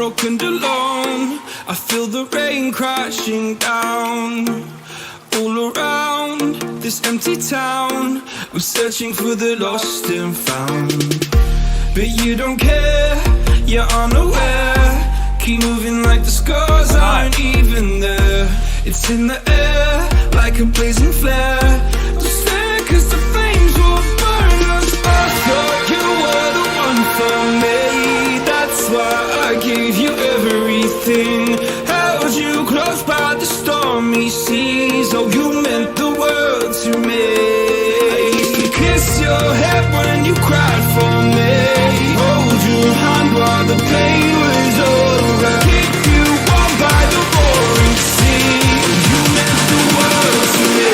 broken and alone. I feel the rain crashing down all around this empty town. I'm searching for the lost and found, but you don't care, you're unaware. Keep moving like the scars aren't even there. It's in the air like a blazing flare. Don't stare 'cause the flames will burn us. I thought you were the one for me, that's why I gave you everything. Held you close by the stormy seas. Oh, you meant the world to me. I used to kiss your head when you cried for me. Hold your hand while the pain was over. Keep you warm by the roaring sea. You meant the world to me.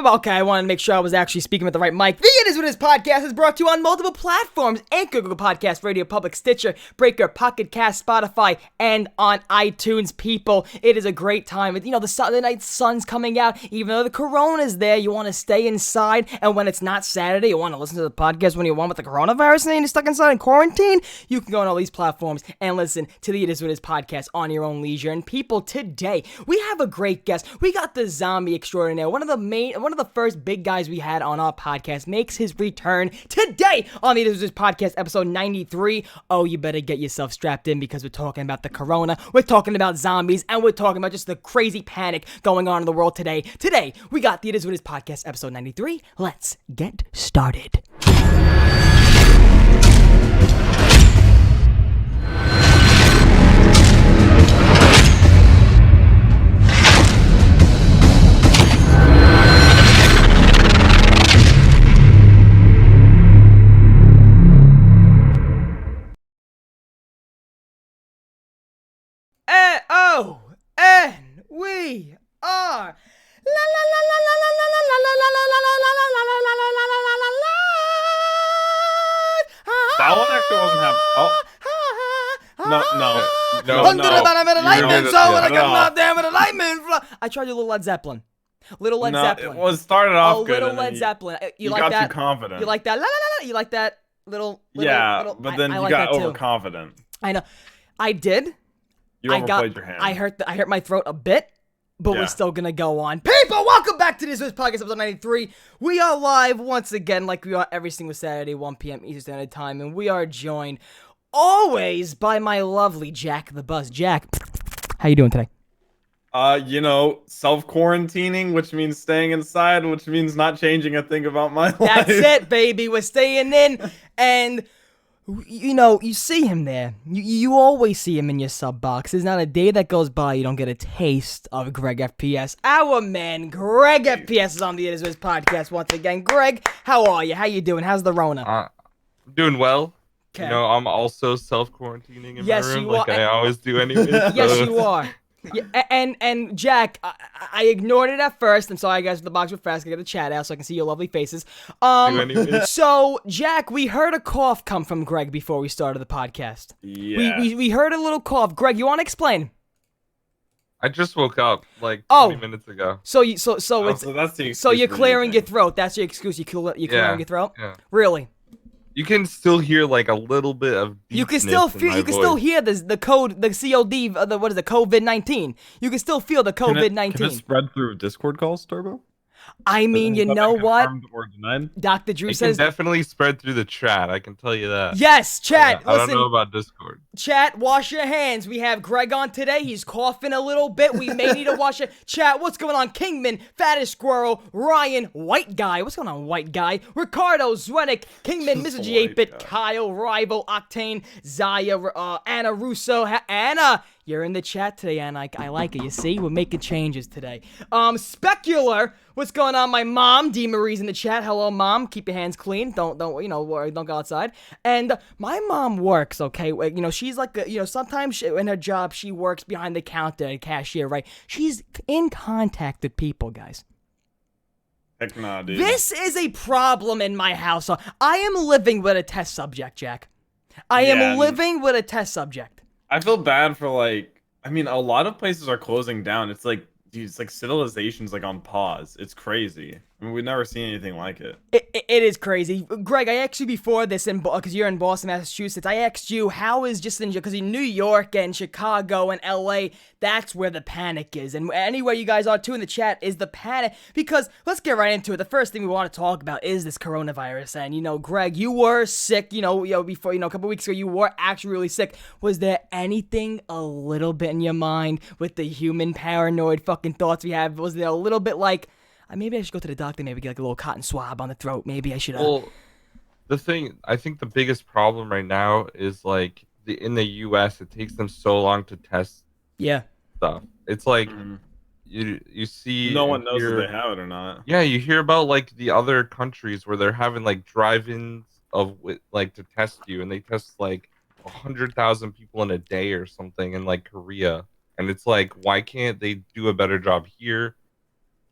Okay, I wanted to make sure I was actually speaking with the right mic. The It Is What It Is podcast is brought to you on multiple platforms: Anchor, Google Podcast, Radio Public, Stitcher, Breaker, Pocket Cast, Spotify, and on iTunes. People, it is a great time. You know, the night sun's coming out. Even though the corona's there, you want to stay inside. And when it's not Saturday, you want to listen to the podcast when you want with the coronavirus and you're stuck inside in quarantine. You can go on all these platforms and listen to the It Is What It Is podcast on your own leisure. And people, today we have a great guest. We got the zombie extraordinaire, one of the first big guys we had on our podcast, makes his return today on the It Is What It Is podcast, episode 93. Oh, you better get yourself strapped in because we're talking about the corona, we're talking about zombies, and we're talking about just the crazy panic going on in the world today. Today, we got the It Is What It Is podcast, episode 93. Let's get started. We are that one actually wasn't happening. Oh. No. Under the bottom of the lightning, so when I come out there with a lightning fly. I tried to do a little Led Zeppelin. It was started off good. Little Led Zeppelin. You like got that? too confident. You like that? La la la la. You like that? Little. Yeah, but then you got overconfident. I know. I did. You overplayed your hand. I hurt my throat a bit, but we're still gonna go on. People, welcome back to this podcast, episode 93. We are live once again, like we are every single Saturday, 1 p.m. Eastern Standard Time, and we are joined always by my lovely Jack the Buzz. Jack, how you doing today? Self-quarantining, which means staying inside, which means not changing a thing about my life. That's it, baby. We're staying in, and you see him there. You always see him in your sub box. There's not a day that goes by you don't get a taste of GregFPS. Our man, GregFPS, is on the It Is What It Is podcast once again. Greg, how are you? How you doing? How's the Rona? I'm doing well. Okay. You know, I'm also self-quarantining in my room, you are. I always do anyway. Yes, you are. Yeah, and Jack, I ignored it at first. I'm sorry, guys, with the box real fast. I got the chat out so I can see your lovely faces. So, Jack, we heard a cough come from Greg before we started the podcast. Yeah. We heard a little cough. Greg, you want to explain? I just woke up like 20 minutes ago. So that's the excuse you're for clearing you, your throat. That's your excuse. You're clearing your throat. Yeah. Really? You can still hear like a little bit of You can still feel. You can still hear the COD, what is it? COVID-19. You can still feel the COVID-19. Can it spread through Discord calls, Turbo? I mean, you know what? Or denied? Dr. Drew It says can definitely spread through the chat. I can tell you that. yes. Chat. I Listen, don't know about Discord. Chat, wash your hands. We have Greg on today. He's coughing a little bit. We may need to wash it. Chat, what's going on? Kingman, Fattest Squirrel, Ryan, White Guy. What's going on, White Guy? Ricardo, Zwenick, Kingman, Mr. G8-Bit, Kyle, Rival, Octane, Zaya, Anna Russo, Anna. You're in the chat today, and I like it. You see, we're making changes today. Specular, what's going on? My mom, D. Marie's in the chat. Hello, Mom. Keep your hands clean. Don't worry. Don't go outside. And my mom works. Okay, she's like sometimes in her job she works behind the counter, a cashier, right? She's in contact with people, guys. Heck nah, dude. This is a problem in my house. I am living with a test subject, Jack. I am living with a test subject. I feel bad for a lot of places are closing down. It's like, dude, it's like civilization's like on pause. It's crazy. I mean, we've never seen anything like it. It is crazy. Greg, I asked you before this, because you're in Boston, Massachusetts, I asked you, how is just because in New York and Chicago and LA, that's where the panic is. And anywhere you guys are too in the chat is the panic. Because let's get right into it. The first thing we want to talk about is this coronavirus. And, Greg, you were sick, before, a couple weeks ago, you were actually really sick. Was there anything a little bit in your mind with the human paranoid fucking thoughts we have? Was there a little bit like, maybe I should go to the doctor, maybe get like a little cotton swab on the throat. Maybe I should. Well, I think the biggest problem right now is like in the U.S. it takes them so long to test stuff. It's like you see, no one knows if they have it or not. Yeah, you hear about like the other countries where they're having like drive-ins to test you, and they test like 100,000 people in a day or something in like Korea, and it's like, why can't they do a better job here?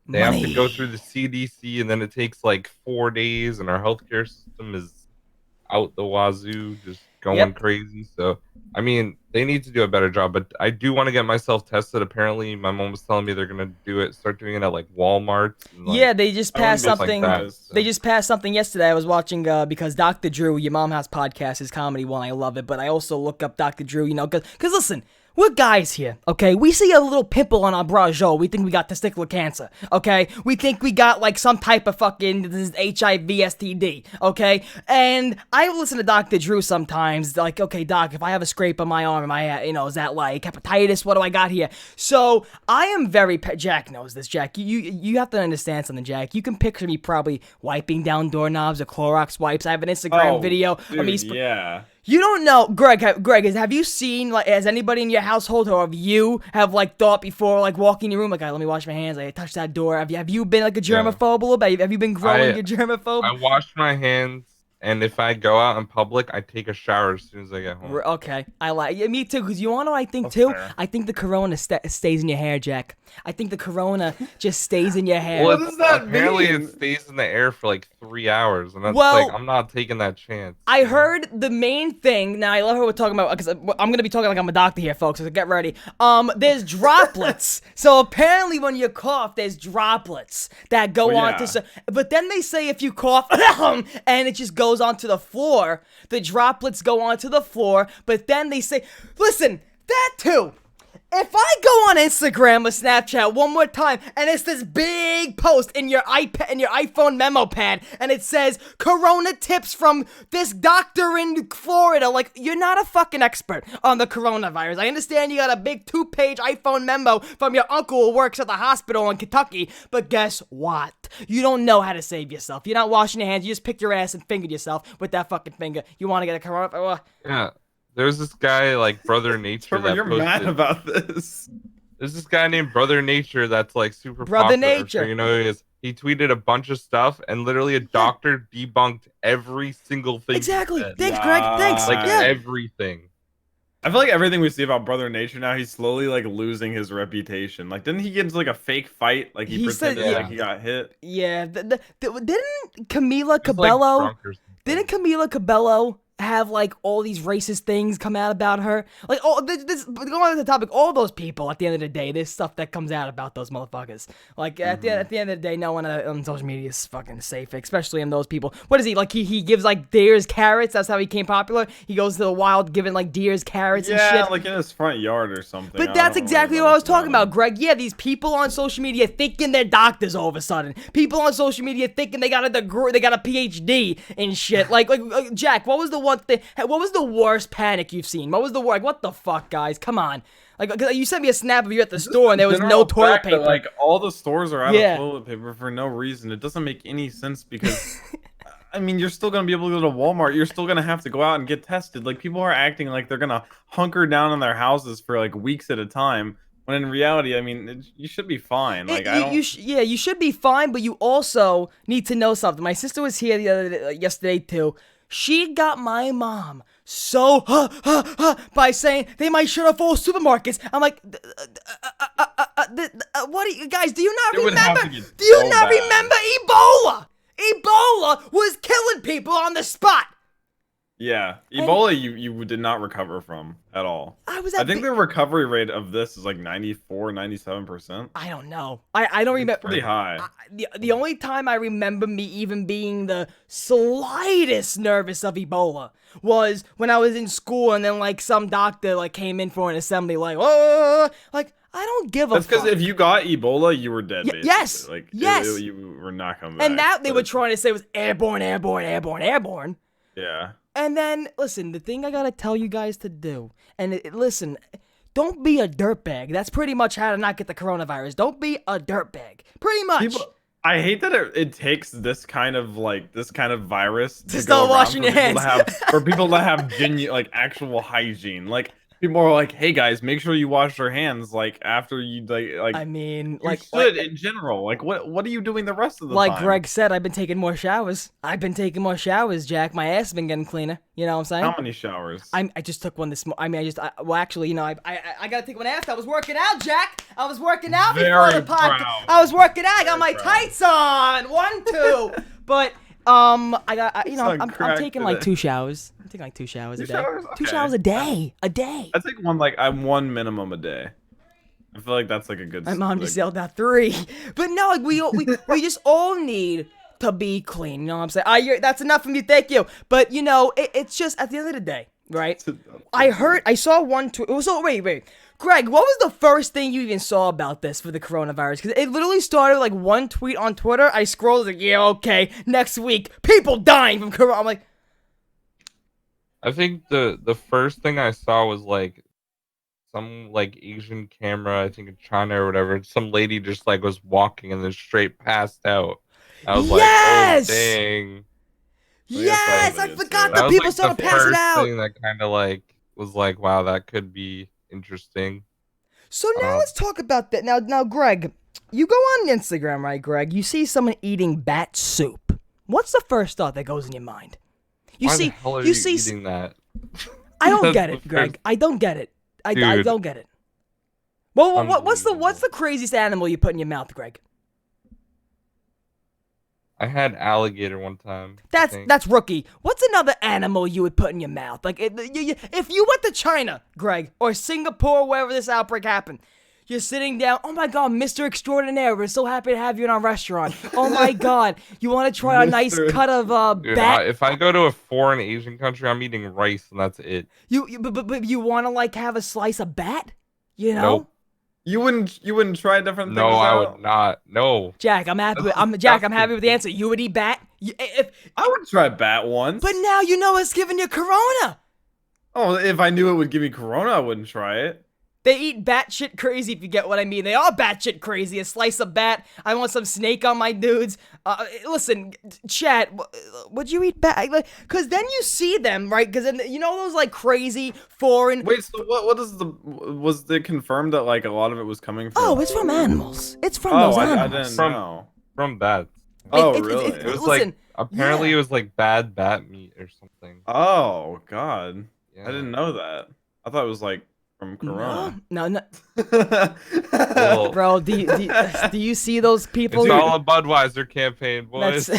They have to go through the CDC, and then it takes like 4 days, and our healthcare system is out the wazoo, just going crazy. So, I mean, they need to do a better job, but I do want to get myself tested. Apparently, my mom was telling me they're going to start doing it at like Walmart. And, they just passed something. Like They just passed something yesterday. I was watching, because Dr. Drew, Your Mom Has Podcast, his comedy one, I love it, but I also look up Dr. Drew, because listen, we're guys here, okay? We see a little pimple on our brajol. We think we got testicular cancer, okay? We think we got, like, some type of fucking HIV, STD, okay? And I listen to Dr. Drew sometimes, like, okay, Doc, if I have a scrape on my arm, am I, is that, like, hepatitis? What do I got here? So, I am very, Jack knows this, Jack. You have to understand something, Jack. You can picture me probably wiping down doorknobs or Clorox wipes. I have an Instagram video of me... Yeah. You don't know, Greg, have you seen, like, has anybody in your household, or have you thought before, like, walking in your room, like, let me wash my hands, like, touch that door? Have you been, like, a germaphobe a little bit? Have you been growing your germaphobe? I wash my hands, and if I go out in public, I take a shower as soon as I get home. Okay, me too, because you want to know what I think, too? Fair. I think the corona stays in your hair, Jack. I think the corona just stays in your hair. What does that apparently mean? It stays in the air for like 3 hours, and that's like, I'm not taking that chance. I heard the main thing. Now I love how we're talking about, because I'm gonna be talking like I'm a doctor here, folks. So get ready. There's droplets. So apparently, when you cough, there's droplets that go onto. But then they say if you cough and it just goes onto the floor, the droplets go onto the floor. But then they say, listen, that too. If I go on Instagram or Snapchat one more time, and it's this big post in your iPad, in your iPhone memo pad, and it says Corona tips from this doctor in Florida, like, you're not a fucking expert on the coronavirus. I understand you got a big 2-page iPhone memo from your uncle who works at the hospital in Kentucky, but guess what? You don't know how to save yourself. You're not washing your hands. You just picked your ass and fingered yourself with that fucking finger. You want to get a coronavirus? Yeah. There's this guy, like, Brother Nature, Trevor, you're mad about this. There's this guy named Brother Nature that's, like, super Brother popular. Nature. So, you know, he tweeted a bunch of stuff, and literally a doctor debunked every single thing. Exactly. He said. Thanks, Greg. Thanks. Like, everything. I feel like everything we see about Brother Nature now, he's slowly, like, losing his reputation. Like, didn't he get into, like, a fake fight? Like, he pretended said, like he got hit? Yeah. Didn't Camila He's, Cabello... like, drunk or something. Didn't Camila Cabello have, like, all these racist things come out about her? Like, going on to the topic, all those people, at the end of the day, there's stuff that comes out about those motherfuckers. Like, at the end of the day, no one on social media is fucking safe, especially in those people. What is he, like, he gives, like, deers carrots? That's how he became popular? He goes to the wild giving, like, deers carrots and shit? Yeah, like in his front yard or something. But that's exactly what I was talking about, Greg. Yeah, these people on social media thinking they're doctors all of a sudden. People on social media thinking they got a degree, they got a PhD and shit. Like Jack, what was the one thing? What was the worst panic you've seen? What was the worst? Like, what the fuck, guys? Come on. Like, you sent me a snap of you at the store and there was no toilet paper. Like, all the stores are out of toilet paper for no reason. It doesn't make any sense because I mean, you're still gonna be able to go to Walmart. You're still gonna have to go out and get tested. Like people are acting like they're gonna hunker down in their houses for like weeks at a time. When in reality, I mean, you should be fine. Like I don't. Yeah, you should be fine, but you also need to know something. My sister was here the other day, yesterday too. She got my mom so by saying they might shut off all supermarkets. I'm like, what are you guys? Do you not remember? Do you not remember Ebola? Ebola was killing people on the spot. Yeah, Ebola you did not recover from at all. I think the recovery rate of this is like 94, 97%. I don't know. I don't remember. It's pretty high. The only time I remember me even being the slightest nervous of Ebola was when I was in school, and then like some doctor like came in for an assembly, like, oh, like I don't give a fuck. That's because if you got Ebola, you were dead. Basically. Yes. Like yes. You were not coming back. And that they were trying to say was airborne, airborne, airborne, airborne. Yeah. And then, listen, the thing I gotta tell you guys to do, and listen, don't be a dirtbag. That's pretty much how to not get the coronavirus. Don't be a dirtbag. Pretty much. I hate that it takes this kind of virus to start go washing your hands. For people to have genuine, like actual hygiene. Like people are like, hey guys, make sure you wash your hands like after you like. I mean, you should in general. Like what are you doing the rest of the time? Like Greg said, I've been taking more showers. Jack. My ass has been getting cleaner. You know what I'm saying? How many showers? I just took one this morning. I mean, actually, you know, I gotta take one after. I was working out, Jack. I was working out before the podcast. I was working out. I got my tights on. 1, 2. But I'm taking like 2 showers. I'm taking like 2 showers a day. Okay. 2 showers a day. A day. I take one minimum a day. I feel like that's like a good. My mom just yelled out 3. But no, like we just all need to be clean. You know what I'm saying? That's enough from you. Thank you. But you know, it's just at the end of the day, right? I saw one tweet. So wait. Greg, what was the first thing you even saw about this for the coronavirus? Because it literally started like one tweet on Twitter. I scrolled, like, yeah, okay, next week, people dying from corona. I'm like, I think the first thing I saw was like some like Asian camera, I think in China or whatever. Some lady just like was walking and then straight passed out. I was like, oh dang. Yes, I forgot that people started passing out. That was like the first thing that kind of like was like, wow, that could be interesting. So now let's talk about that. Now, Greg, you go on Instagram, right, Greg? You see someone eating bat soup. What's the first thought that goes in your mind? Why the hell are you eating that? I don't get it, Greg. I don't get it. I don't get it. Well, what's the craziest animal you put in your mouth, Greg? I had alligator one time. That's rookie. What's another animal you would put in your mouth? Like if you went to China, Greg, or Singapore, wherever this outbreak happened, you're sitting down. Oh my God, Mr. Extraordinaire, we're so happy to have you in our restaurant. Oh my God, you want to try a nice cut of bat? If I go to a foreign Asian country, I'm eating rice and that's it. But you want to like have a slice of bat? You know. Nope. You wouldn't try different things. No, I would not. No. Jack, I'm happy with the answer. You would eat bat? I would try bat once. But now you know it's giving you corona. Oh, if I knew it would give me corona, I wouldn't try it. They eat batshit crazy, if you get what I mean. They are batshit crazy. A slice of bat. I want some snake on my dudes. Listen, chat, would you eat bat? Because then you see them, right? Because then, you know those, like, crazy foreign... Wait, so was it confirmed that, like, a lot of it was coming from... Oh, it's from animals. It's from those animals. I didn't know. From bats. Oh, really? It was like, apparently it was like bad bat meat or something. Oh, God. Yeah. I didn't know that. I thought it was, like, from corona. No. Well, bro, do you see those people? It's all a Budweiser campaign, boys.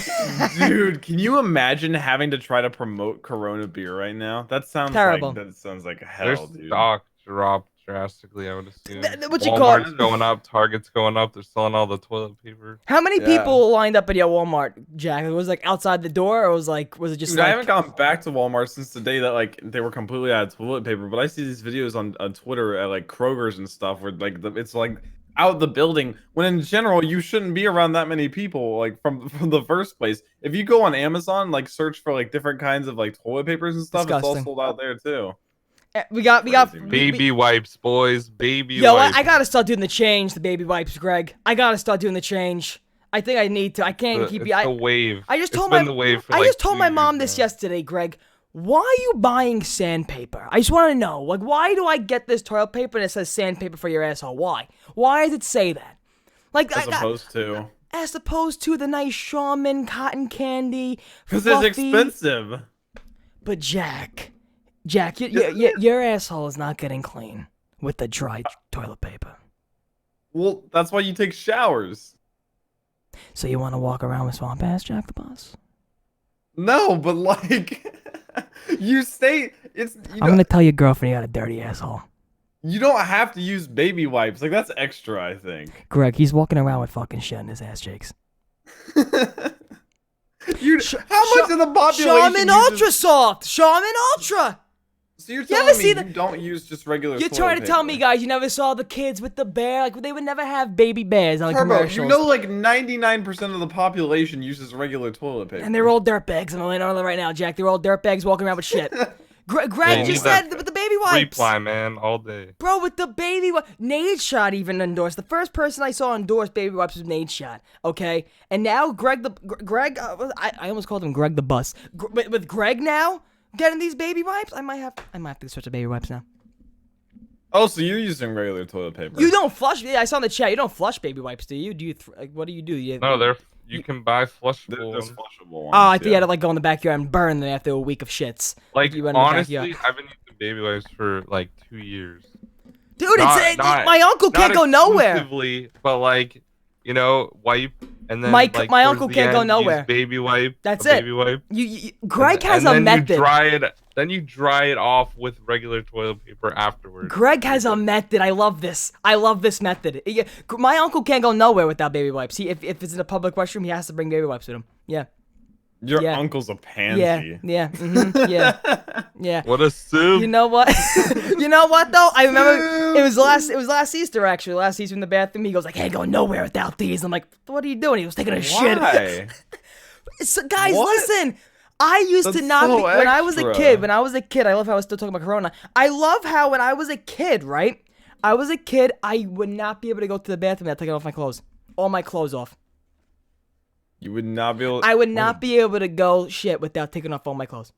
Dude, can you imagine having to try to promote Corona beer right now? That sounds terrible. That sounds like hell, Their dude. stock dropped drastically, I would assume. What you call Walmart's going up, Target's going up. They're selling all the toilet paper. How many people lined up at your Walmart, Jack? It was like outside the door, or was it just? Dude, I haven't gone back to Walmart since the day that like they were completely out of toilet paper. But I see these videos on Twitter at like Kroger's and stuff where like it's like out the building when in general you shouldn't be around that many people like from the first place. If you go on Amazon, like search for like different kinds of like toilet papers and stuff, Disgusting. It's all sold out there too. We got baby wipes, boys. Baby Yo, wipes. I gotta start doing the change. The baby wipes, Greg. I gotta start doing the change. I think I need to. I can't keep you. It's the wave. I just It's told been my the wave for I like just told 2 my mom years this now. yesterday, Greg. Why are you buying sandpaper? I just want to know. Like, why do I get this toilet paper and it says sandpaper for your asshole? Why? Why does it say that? Like, As opposed to the nice Charmin cotton candy. because it's fluffy- expensive. But Jack, your asshole is not getting clean with the dry toilet paper. Well, that's why you take showers. So you want to walk around with swamp ass, Jack the Boss? No, but like you say it's. I'm gonna tell your girlfriend you got a dirty asshole. You don't have to use baby wipes. Like that's extra, I think. Greg, he's walking around with fucking shit in his ass cheeks. How much of the population? Charmin Ultra Soft! Charmin Ultra! So you're You telling ever me see you the- don't use just regular. You're toilet trying to tell paper. me, guys, you never saw the kids with the bear? Like, they would never have baby bears on Turbo, commercials. you know, like 99% of the population uses regular toilet paper. And they're all dirtbags. I'm laying on it right now, Jack. They're all dirtbags walking around with shit. Greg you just need that said with the baby wipes. Reply, man, all day. Bro, with the baby wipes. Nade Shot even endorsed. The first person I saw endorse baby wipes was Nade Shot. Okay? And now Greg I almost called him Greg the Bus. With Greg now getting these baby wipes, I might have to switch to baby wipes now. Oh, so you're using regular toilet paper? You don't flush. Yeah, I saw in the chat. You don't flush baby wipes, do you? What do you do? No, you can buy flushable There's ones. flushable ones. Oh, I think you yeah. had to like go in the backyard and burn them after a week of shits. Like, you went in the honestly, backyard. I've been using baby wipes for like 2 years. Dude, Not- not- my uncle can't Not go nowhere. exclusively, but like, you know, wipe and then Mike- like, my towards uncle the can't go end, nowhere. Use baby wipe. That's a it. Baby wipe. Greg has and a then method. You dry it off with regular toilet paper afterwards. Greg has a method. I love this. I love this method. My uncle can't go nowhere without baby wipes. If it's in a public restroom, he has to bring baby wipes with him. Yeah. Your Yeah. uncle's a pansy. Yeah. Yeah. What a simp. You know what? You know what though? I remember it was last Easter actually. Last Easter in the bathroom, he goes like, "Can't go nowhere without these." I'm like, "What are you doing?" He was taking a shit. Why? So, guys, What? listen. I used to That's not so be when I was a extra. kid. When I was a kid, I love how I was still talking about Corona. I love how when I was a kid, right? I was a kid. I would not be able to go to the bathroom without taking off my clothes. All my clothes off. You would not be able. I would not be able to go shit without taking off all my clothes.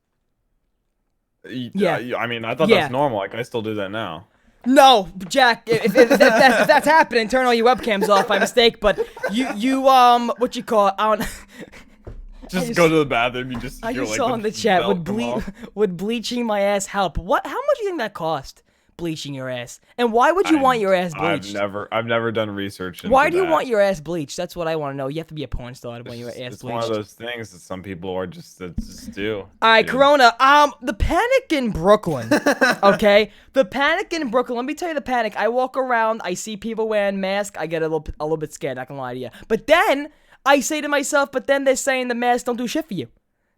Yeah. I mean, I thought Yeah. that's normal. Like I still do that now. No, Jack. If that's happening, turn all your webcams off by mistake. But you what you call it? I don't. Just go to the bathroom. You just. I hear, just like, saw in the chat belt come off. would bleaching my ass help? What? How much do you think that cost? Bleaching your ass, and why would you want your ass bleached? I've never done research. Why into do you that. want your ass bleached? That's what I want to know. You have to be a porn star to want your ass It's bleached. one of those things that some people are just do. All right, dude. Corona. The panic in Brooklyn. Okay, the panic in Brooklyn. Let me tell you the panic. I walk around. I see people wearing masks. I get a little bit scared. Not gonna lie to you. But then I say to myself, but then they're saying the masks don't do shit for you.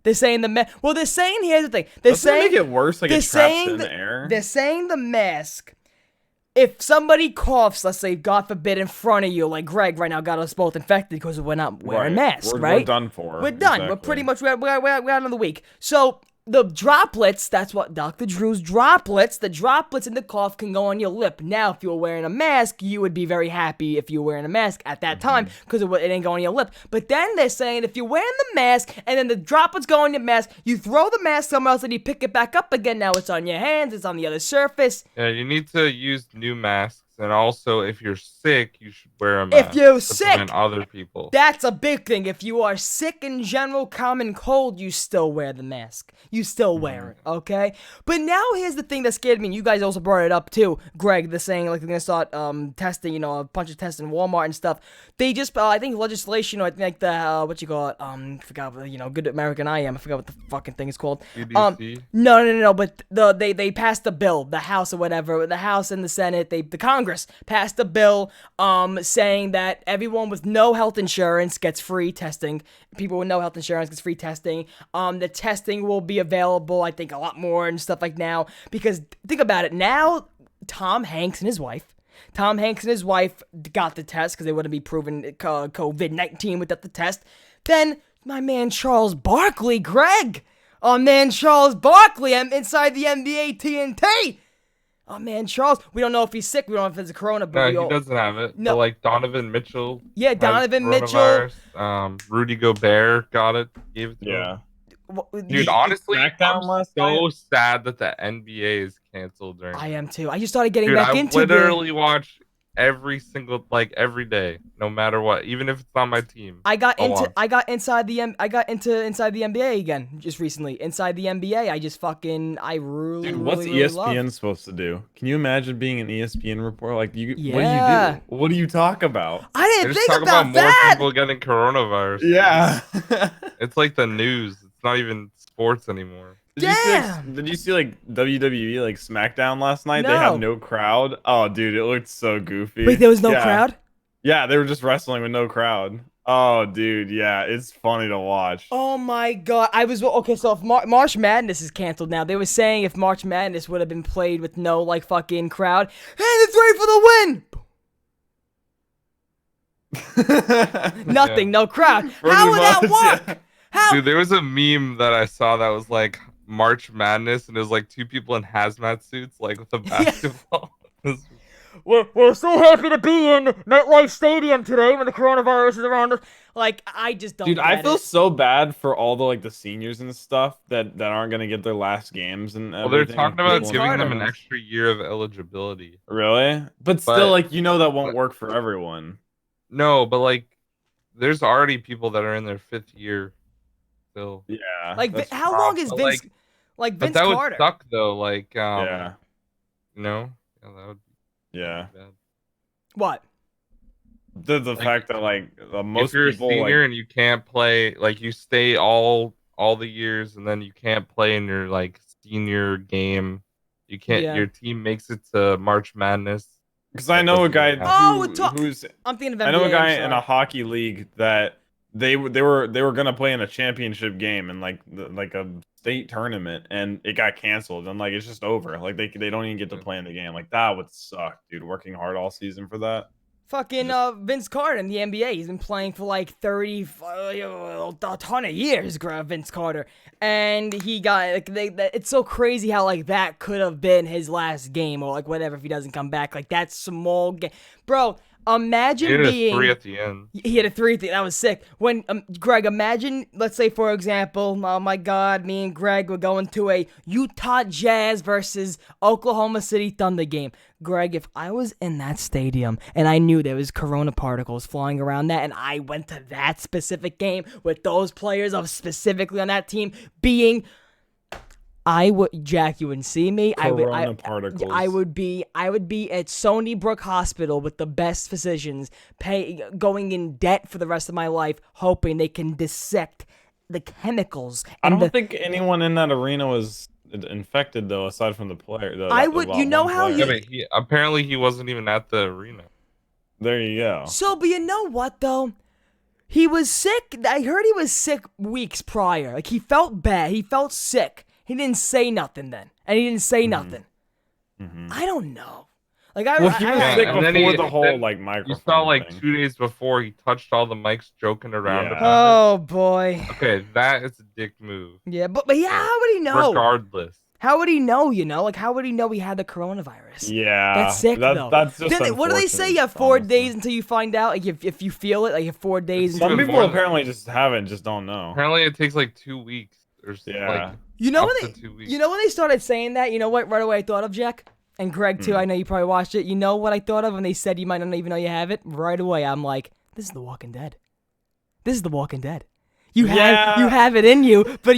They're saying Well, they're saying here's the thing. They're Doesn't that saying make it worse. Like they're it traps saying it in the- the air. They're saying the mask. If somebody coughs, let's say, God forbid, in front of you, like Greg right now got us both infected because we're not wearing masks, right? We're done for. We're done. We're Exactly. pretty much we're out of the week. So the droplets, that's what Dr. Drew's droplets. The droplets in the cough can go on your lip. Now, if you were wearing a mask, you would be very happy if you were wearing a mask at that time because it ain't going on your lip. But then they're saying if you're wearing the mask and then the droplets go on your mask, you throw the mask somewhere else and you pick it back up again. Now it's on your hands. It's on the other surface. Yeah, you need to use new masks, and also if you're sick, you should wear a mask. If you're to sick, prevent other people. that's a big thing. If you are sick in general, common cold, you still wear the mask. You still wear it, okay? But now here's the thing that scared me. And you guys also brought it up too, Greg. They're saying like they're gonna start testing, a bunch of tests in Walmart and stuff. They just, I think legislation, or I think like the what you call it, forgot, good American I am. I forgot what the fucking thing is called. CDC? No. But they passed a bill, the House or whatever, the House and the Senate, the Congress passed a bill, saying that everyone with no health insurance gets free testing. People with no health insurance gets free testing. The testing will be available, I think, a lot more and stuff like now. Because think about it, now Tom Hanks and his wife got the test because they wouldn't be proven COVID-19 without the test. Then my man Charles Barkley, Greg, I'm inside the NBA TNT. Oh man, Charles. We don't know if he's sick. We don't know if it's a corona. But No, he doesn't have it. No. But like Donovan Mitchell. Yeah, has Donovan Mitchell. coronavirus. Rudy Gobert got it. Gave it to him. Dude, honestly, SmackDown I'm last so night? sad that the NBA is canceled during. I am too. I just started getting Dude, back I into literally watch every single every day, no matter what, even if it's not my team. I got I'll into watch. I got inside the NBA again just recently. Inside the NBA, I just fucking I really Dude, what's really ESPN love. supposed to do? Can you imagine being an ESPN reporter? Like, what do Yeah. you do? What do you talk about? I They didn't just think talk about about more that. people getting coronavirus. Yeah. It's like the news. It's not even sports anymore. Did you see like WWE like SmackDown last night? They No. had no crowd. Oh, dude, it looked so goofy. Wait, there was no Yeah. crowd? Yeah, they were just wrestling with no crowd. Oh, dude, yeah, it's funny to watch. Oh my god. Okay, so if March Madness is canceled now, they were saying if March Madness would have been played with no like fucking crowd, hey, the three for the win. Nothing, no crowd. How would that Pretty work? much, How? Dude, there was a meme that I saw that was like March Madness, and it was like two people in hazmat suits, like with a basketball. We're so happy to be in MetLife Stadium today when the coronavirus is around us. Like, I just don't Dude, I get feel it. so bad for all the seniors and stuff that aren't gonna get their last games and Well, they're everything. talking about Vince giving them Carter. an extra year of eligibility. Really? But still, But- like, that won't work for everyone. No, but like, there's already people that are in their 5th year still. Yeah. Like, that's how rough. long is but, Vince? Like But Vince that Carter. would suck though. Like, Yeah. you know, yeah, that would Yeah. be bad. What? The fact that like most If you're people a senior like, and you can't play, like you stay all the years, and then you can't play in your like senior game, you can't. Yeah. Your team makes it to March Madness. because I know a guy Oh, who's I'm thinking of NBA. I know a guy I'm in sorry. a hockey league that they were gonna play in a championship game and like a state tournament, and it got canceled, and like it's just over. Like they don't even get to play in the game. Like that would suck, dude. Working hard all season for that. Fucking Vince Carter in the NBA. He's been playing for like 30, a ton of years, Vince Carter. And he got, like, it's so crazy how, like, that could have been his last game or, like, whatever if he doesn't come back. Like, that's small game. Bro, imagine He did being... a 3 at the end. He had a 3. That was sick. When Greg, imagine, let's say for example, oh my God, me and Greg were going to a Utah Jazz versus Oklahoma City Thunder game. Greg, if I was in that stadium and I knew there was corona particles flying around that, and I went to that specific game with those players of specifically on that team being. Jack, you wouldn't see me. Corona particles. I would be at Stony Brook Hospital with the best physicians, going in debt for the rest of my life, hoping they can dissect the chemicals. I And don't think anyone in that arena was infected though, aside from the player. I would- you know how Yeah, you- but apparently he wasn't even at the arena. There you go. So, but you know what though? He was sick. I heard he was sick weeks prior. Like he felt bad. He felt sick. He didn't say nothing then, and he didn't say nothing. I don't know. Like Well, he was sick and then before he- the whole then like microphone. You saw like thing. 2 days before he touched all the mics joking around Yeah. about it. Oh boy. Okay, that is a dick move. Yeah, but yeah, how would he know? Regardless. How would he know, Like, how would he know he had the coronavirus? Yeah, That's sick, though. That's just What do they say? You have unfortunate, 4 honestly. days until you find out? Like, if you feel it, like, you have 4 days It's until Some even people more than- apparently just haven't, just don't know. Apparently it takes like 2 weeks or Yeah. like You know up when to 2 weeks. you know when they started saying that? You know what? Right away I thought of, Jack? And Greg, too. I know you probably watched it. You know what I thought of when they said you might not even know you have it? Right away, I'm like, this is The Walking Dead. This is The Walking Dead. You have it in you, but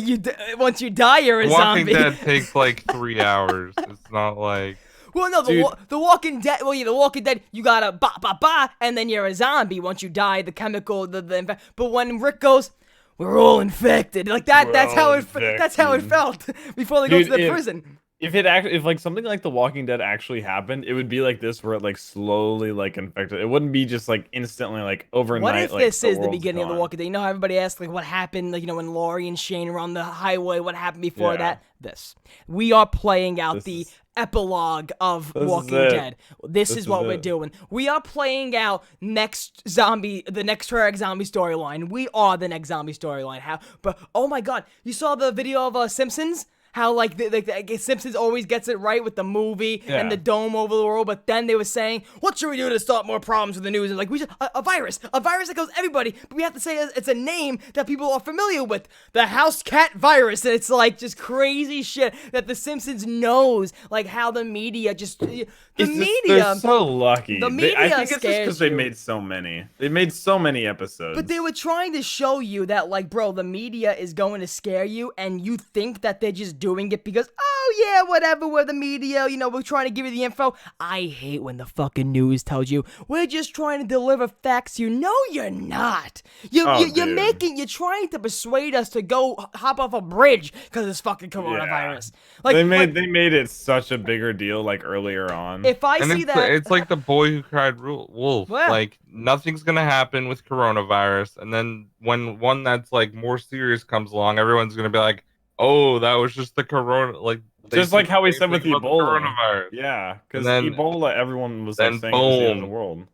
once you die, you're a Walking zombie. Dead takes like 3 hours. It's not like Well, no, Dude. the Walking Dead. Well, yeah, The Walking Dead. You gotta ba, and then you're a zombie once you die. The chemical, but when Rick goes, we're all infected. Like that. We're That's how all it. That's how it infected. felt before they go Dude, to the if- prison. If like something like The Walking Dead actually happened, it would be like this, where it like slowly like infected. It wouldn't be just like instantly like overnight. What if like, this is the world's beginning of The gone. Walking Dead? You know how everybody asks like what happened, like when Laurie and Shane were on the highway. What happened before Yeah. that? This. We are playing out This the is- epilogue of This is Walking it. Dead. This is is what we're it. doing. We are playing out the next zombie storyline. We are the next zombie storyline. But oh my God, you saw the video of Simpsons? how like the Simpsons always gets it right with the movie and the dome over the world, but then they were saying, what should we do to stop more problems with the news? And like, we should a virus that kills everybody, but we have to say it's a name that people are familiar with, the house cat virus. And it's like just crazy shit that the Simpsons knows, like how the media just they're so lucky. The media I think it's just scares because they you. made so many. They made so many episodes. But they were trying to show you that, like, bro, the media is going to scare you, and you think that they're just doing it because, oh, yeah, whatever, we're the media, you know, we're trying to give you the info. I hate when the fucking news tells you, we're just trying to deliver facts. You know you're not. You're trying to persuade us to go hop off a bridge because it's fucking coronavirus. Like, they made it such a bigger deal, like, earlier on. If I see that... It's like the boy who cried wolf. Well, like, nothing's going to happen with coronavirus. And then when one that's, like, more serious comes along, everyone's going to be like, oh, that was just the corona. Like, just like how we said with Ebola. Coronavirus. Yeah, because Ebola, everyone was like, saying it was the end of the world.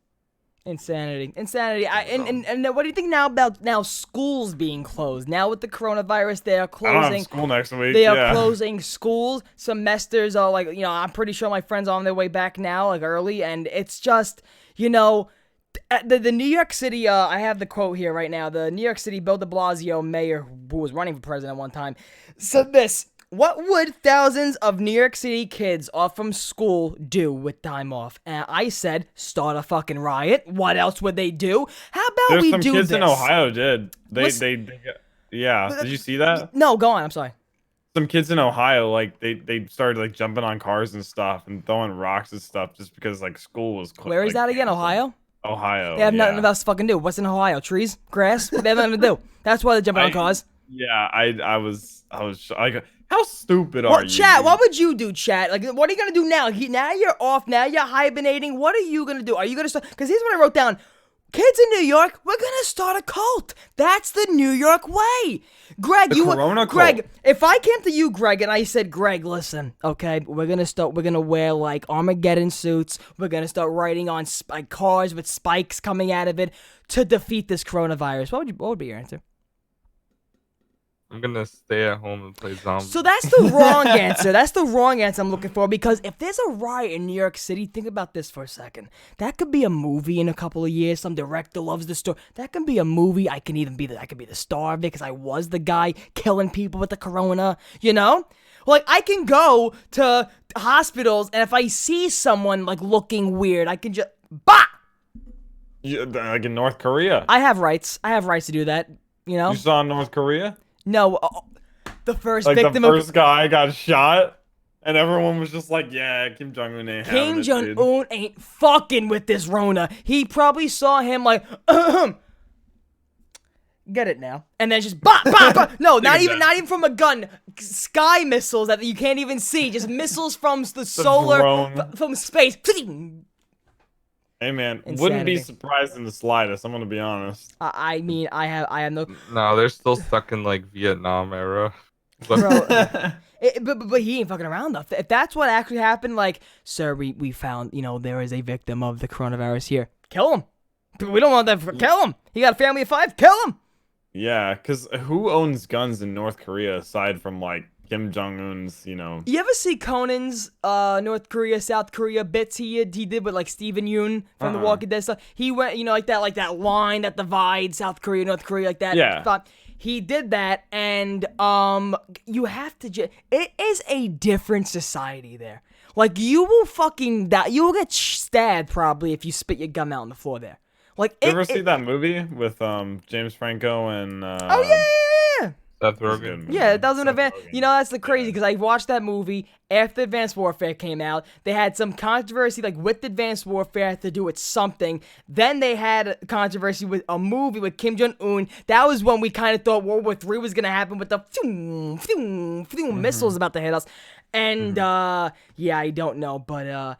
Insanity. And what do you think now about schools being closed? Now with the coronavirus, they are closing. I don't have school next week. They are closing schools. Semesters are like, you know, I'm pretty sure my friends are on their way back now, like early, and it's just, you know, the New York City, I have the quote here right now. The New York City Bill de Blasio mayor, who was running for president one time, said this: what would thousands of New York City kids off from school do with time off? And I said, start a fucking riot. What else would they do? How about There's we some do kids this? in Ohio did. They Yeah. Did you see that? No, go on. I'm sorry. Some kids in Ohio, like they started like jumping on cars and stuff and throwing rocks and stuff just because like school was closed. Where is that again? Ohio? Ohio. They have nothing else to fucking do. What's in Ohio? Trees? Grass? They have nothing to do. That's why they're jumping on cars. Yeah, I was like, how stupid are you? Chat, dude? what would you do, chat? Like, what are you gonna do now? Now you're off. Now you're hibernating. What are you gonna do? Are you gonna start? Because here's what I wrote down. Kids in New York, we're gonna start a cult. That's the New York way. Greg, Greg, if I came to you, Greg, and I said, Greg, listen, okay, we're gonna wear like Armageddon suits. We're gonna start riding on cars with spikes coming out of it to defeat this coronavirus. What would be your answer? I'm gonna stay at home and play zombies. So that's the wrong answer. That's the wrong answer I'm looking for, because if there's a riot in New York City, think about this for a second. That could be a movie in a couple of years. Some director loves the story. That can be a movie. I could be the star of it because I was the guy killing people with the corona, you know? Like, I can go to hospitals, and if I see someone, like, looking weird, I can just... Bah! Like in North Korea. I have rights. I have rights to do that, you know? You saw North Korea? No, the first like victim the first guy got shot, and everyone was just like, yeah, Kim Jong-un ain't having it, Kim Jong-un ain't fucking with this Rona. He probably saw him like, get it now, and then just bah, bah, bah. No, not even from a gun. Sky missiles that you can't even see, just missiles from the solar, from space. Hey man, Insanity. Wouldn't be surprised in the slightest. I'm gonna be honest. I mean, I have no. No, they're still stuck in like Vietnam era. Bro, but he ain't fucking around though. If that's what actually happened, like, sir, we found, you know, there is a victim of the coronavirus here. Kill him. We don't want that. Kill him. He got a family of 5. Kill him. Yeah, because who owns guns in North Korea aside from like Kim Jong-un's, you know? You ever see Conan's North Korea, South Korea bits he did with like Steven Yeun from The Walking Dead stuff? He went, you know, like that line that divides South Korea, North Korea, like that. Yeah. He did that, and you have to it is a different society there. Like, you will fucking die. You will get stabbed probably if you spit your gum out on the floor there. Like, you ever see that movie with James Franco and oh yeah. Seth Rogen. Yeah, that was an event. You know, that's the crazy, because I watched that movie after Advanced Warfare came out. They had some controversy, like, with Advanced Warfare, had to do with something. Then they had controversy with a movie with Kim Jong-un. That was when we kind of thought World War III was going to happen with the missiles about to hit us. And, yeah, I don't know, but,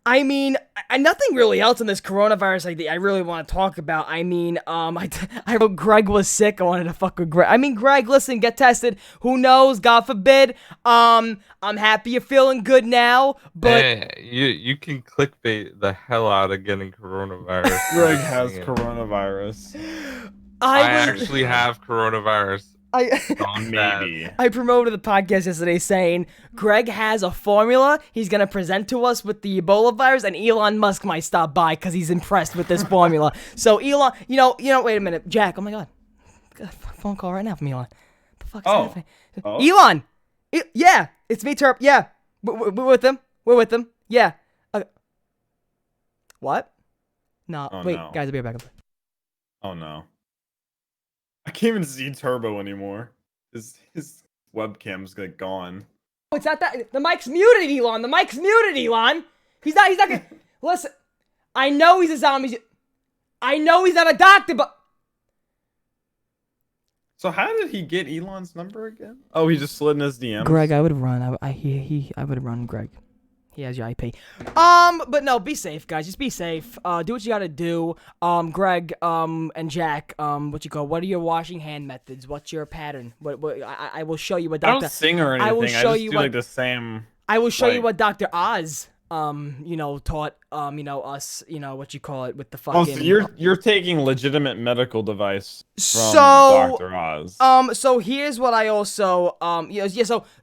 I mean, nothing really else in this coronavirus I really want to talk about. I mean, I wrote Greg was sick. I wanted to fuck with Greg. I mean, Greg, listen, get tested. Who knows? God forbid. I'm happy you're feeling good now, but... Hey, you can clickbait the hell out of getting coronavirus. Greg has coronavirus. I actually have coronavirus. Gone Maybe. I promoted the podcast yesterday saying Greg has a formula he's gonna present to us with the Ebola virus, and Elon Musk might stop by because he's impressed with this formula. So Elon, wait a minute, Jack. Oh my God, got a phone call right now from Elon. What the fuck is happening? Elon, yeah, it's me, Terp. Yeah, we're with him. We're with him. Yeah. What? No, Oh, wait, no. guys, I'll be right back. Oh no. I can't even see Turbo anymore. His webcam's like gone. Oh, it's not that. The mic's muted, Elon. The mic's muted, Elon. He's not gonna. Listen, I know he's a zombie. I know he's not a doctor, but. So how did he get Elon's number again? Oh, he just slid in his DMs. Greg, I would run. I would run, Greg. He has your IP. But no, be safe, guys. Just be safe. Do what you gotta do. Greg, and Jack, what are your washing hand methods? What's your pattern? I will show you what I Doctor. don't sing or anything. I will show just you do what. like the same. I will show you like- what Dr. Oz, taught, us, with the Oh, fucking. so you're taking legitimate medical device from So, Dr. Oz. So here's what I also,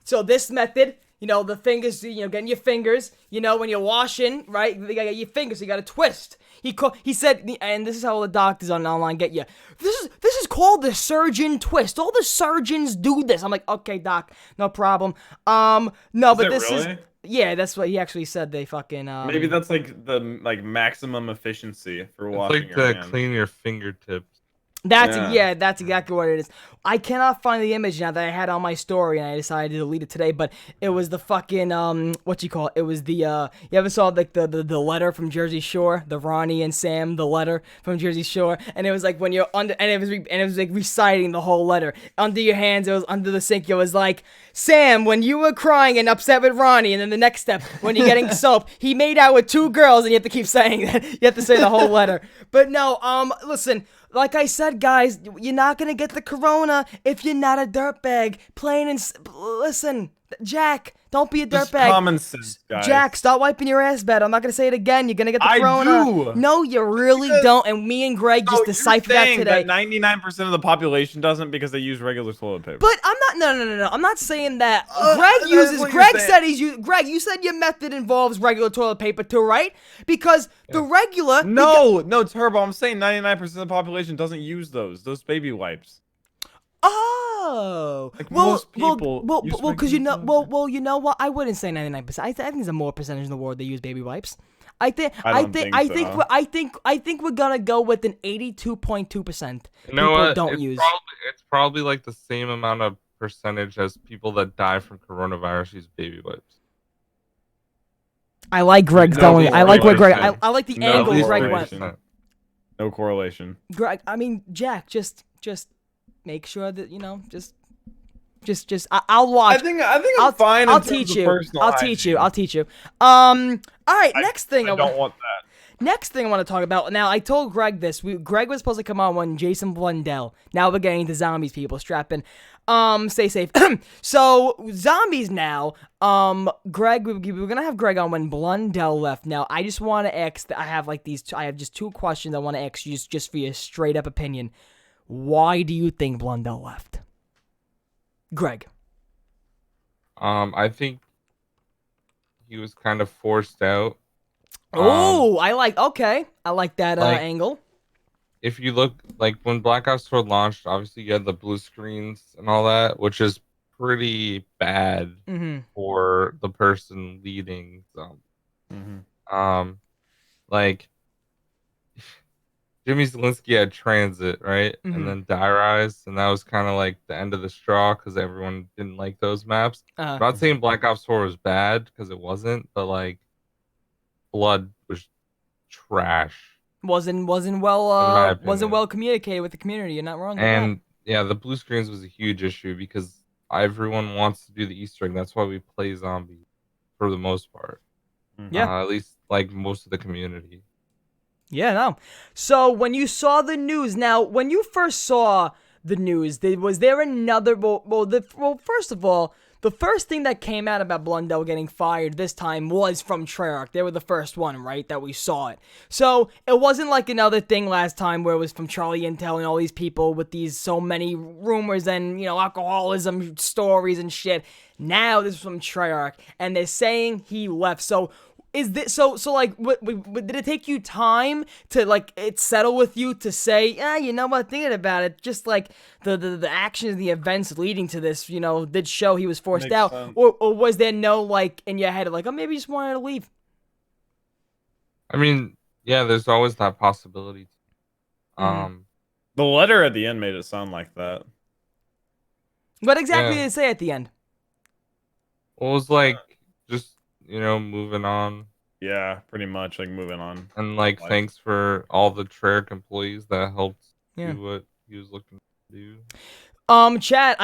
so this method, the fingers, getting your fingers, when you're washing, right, you gotta get your fingers, you gotta twist. He said, and this is how all the doctors on online get you. This is called the surgeon twist. All the surgeons do this. I'm like, okay, doc, no problem. No, but this really? is. Yeah, that's what he actually said. They fucking. Maybe that's like the maximum efficiency for It's washing like your to hands. clean your fingertips. That's exactly what it is. I cannot find the image now that I had on my story, and I decided to delete it today. But it was the fucking It was the you ever saw like the letter from Jersey Shore, the Ronnie and Sam, the letter from Jersey Shore, and it was like when you're under, and it was like reciting the whole letter under your hands. It was under the sink. It was like, Sam, when you were crying and upset with Ronnie, and then the next step when you're getting soap, he made out with 2 girls, and you have to keep saying that. You have to say the whole letter. But no, listen. Like I said, guys, you're not gonna get the corona if you're not a dirtbag. Plain and listen, Jack, don't be a Just dirtbag. common sense, guys. Jack, stop wiping your ass bed. I'm not gonna say it again. You're gonna get the I corona. do. No, you really don't. And me and Greg just deciphered that today. That 99% of the population doesn't because they use regular toilet paper. But I'm not. No. I'm not saying that. Greg that's uses. what you're Greg saying. said he's used. Greg, you said your method involves regular toilet paper too, right? Because the regular. No, Turbo. I'm saying 99% of the population doesn't use those baby wipes. Oh, Like well, most people use because regular toilet paper. you know what? I wouldn't say 99%. I think there's a more percentage in the world that use baby wipes. I think we're gonna go with an 82.2%. You know what? Don't use. It's probably like the same amount of percentage as people that die from coronavirus use baby wipes. I like Greg's No going. I like what Greg. correlation. I like the No angle Greg went. correlation. No correlation. Greg, I mean Jack, just make sure that I'll watch. I think I'm fine. I'll in terms teach of you. personal I'll teach you. hygiene. All right. Next thing I don't want that. Next thing I want to talk about. Now, I told Greg this. Greg was supposed to come on when Jason Blundell. Now we're getting to zombies, people. Strap in. Stay safe. So, zombies now. Greg, we're going to have Greg on when Blundell left. Now, I just want to ask, I have just 2 questions I want to ask you just for your straight up opinion. Why do you think Blundell left? Greg. I think he was kind of forced out. Oh, I like that like- angle. If you look, like when Black Ops 4 launched, obviously you had the blue screens and all that, which is pretty bad Mm-hmm. for the person leading them. Mhm. Like Jimmy Zielinski had Transit, right? Mhm. And then Die Rise, and that was kind of like the end of the straw because everyone didn't like those maps. I'm not saying Black Ops 4 was bad because it wasn't, but like Blood was trash. Wasn't my well opinion. communicated with the community. You're not wrong. with that. And yeah, the blue screens was a huge issue because everyone wants to do the Easter egg. That's why we play zombies for the most part. Yeah. At least like most of the community. Yeah, no. So when you saw the news, now when you first saw the news, was there another? Well, first of all, the first thing that came out about Blundell getting fired this time was from Treyarch. They were the first one, right, that we saw it. So it wasn't like another thing last time where it was from Charlie Intel and all these people with these so many rumors and, alcoholism stories and shit. Now this is from Treyarch, and they're saying he left. So is this like did it take you time to like it settle with you to say, thinking about it, just like the actions, the events leading to this, did show he was forced Makes out, sense. or was there no like in your head of like, oh, maybe he just wanted to leave? I mean, yeah, there's always that possibility. The letter at the end made it sound like that. What exactly Yeah. did it say at the end? Well, it was like just moving on, Yeah, pretty much like moving on. and like thanks for all the Treyarch employees that helped Yeah. do what he was looking to do. Chat,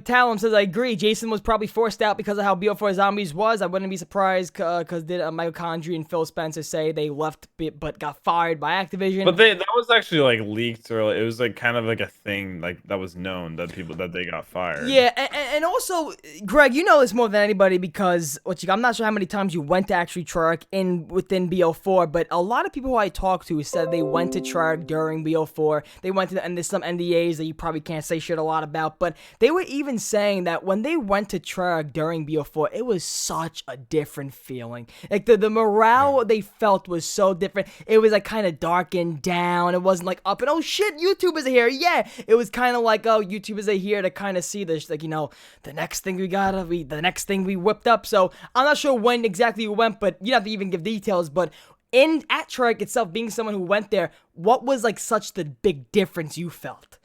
Talon says, I agree. Jason was probably forced out because of how BO4 Zombies was. I wouldn't be surprised because did Michael Condrey and Phil Spencer say they left but got fired by Activision. But that was actually like leaked, or it was like kind of like a thing like that was known that they got fired. Yeah, and also, Greg, you know this more than anybody because I'm not sure how many times you went to actually Treyarch within BO4, but a lot of people who I talked to said they went to Treyarch during BO4. They went to, and there's some NDAs that you probably can't say shit a lot about, but they were even saying that when they went to Treyarch during BO4, it was such a different feeling. Like the morale they felt was so different. It was like kind of dark and down. It wasn't like up and oh shit, YouTubers are here. Yeah, it was kind of like oh YouTubers are here to kind of see this, like the next thing the next thing we whipped up. So I'm not sure when exactly you went, but you don't have to even give details. But at Treyarch itself, being someone who went there, what was like such the big difference you felt?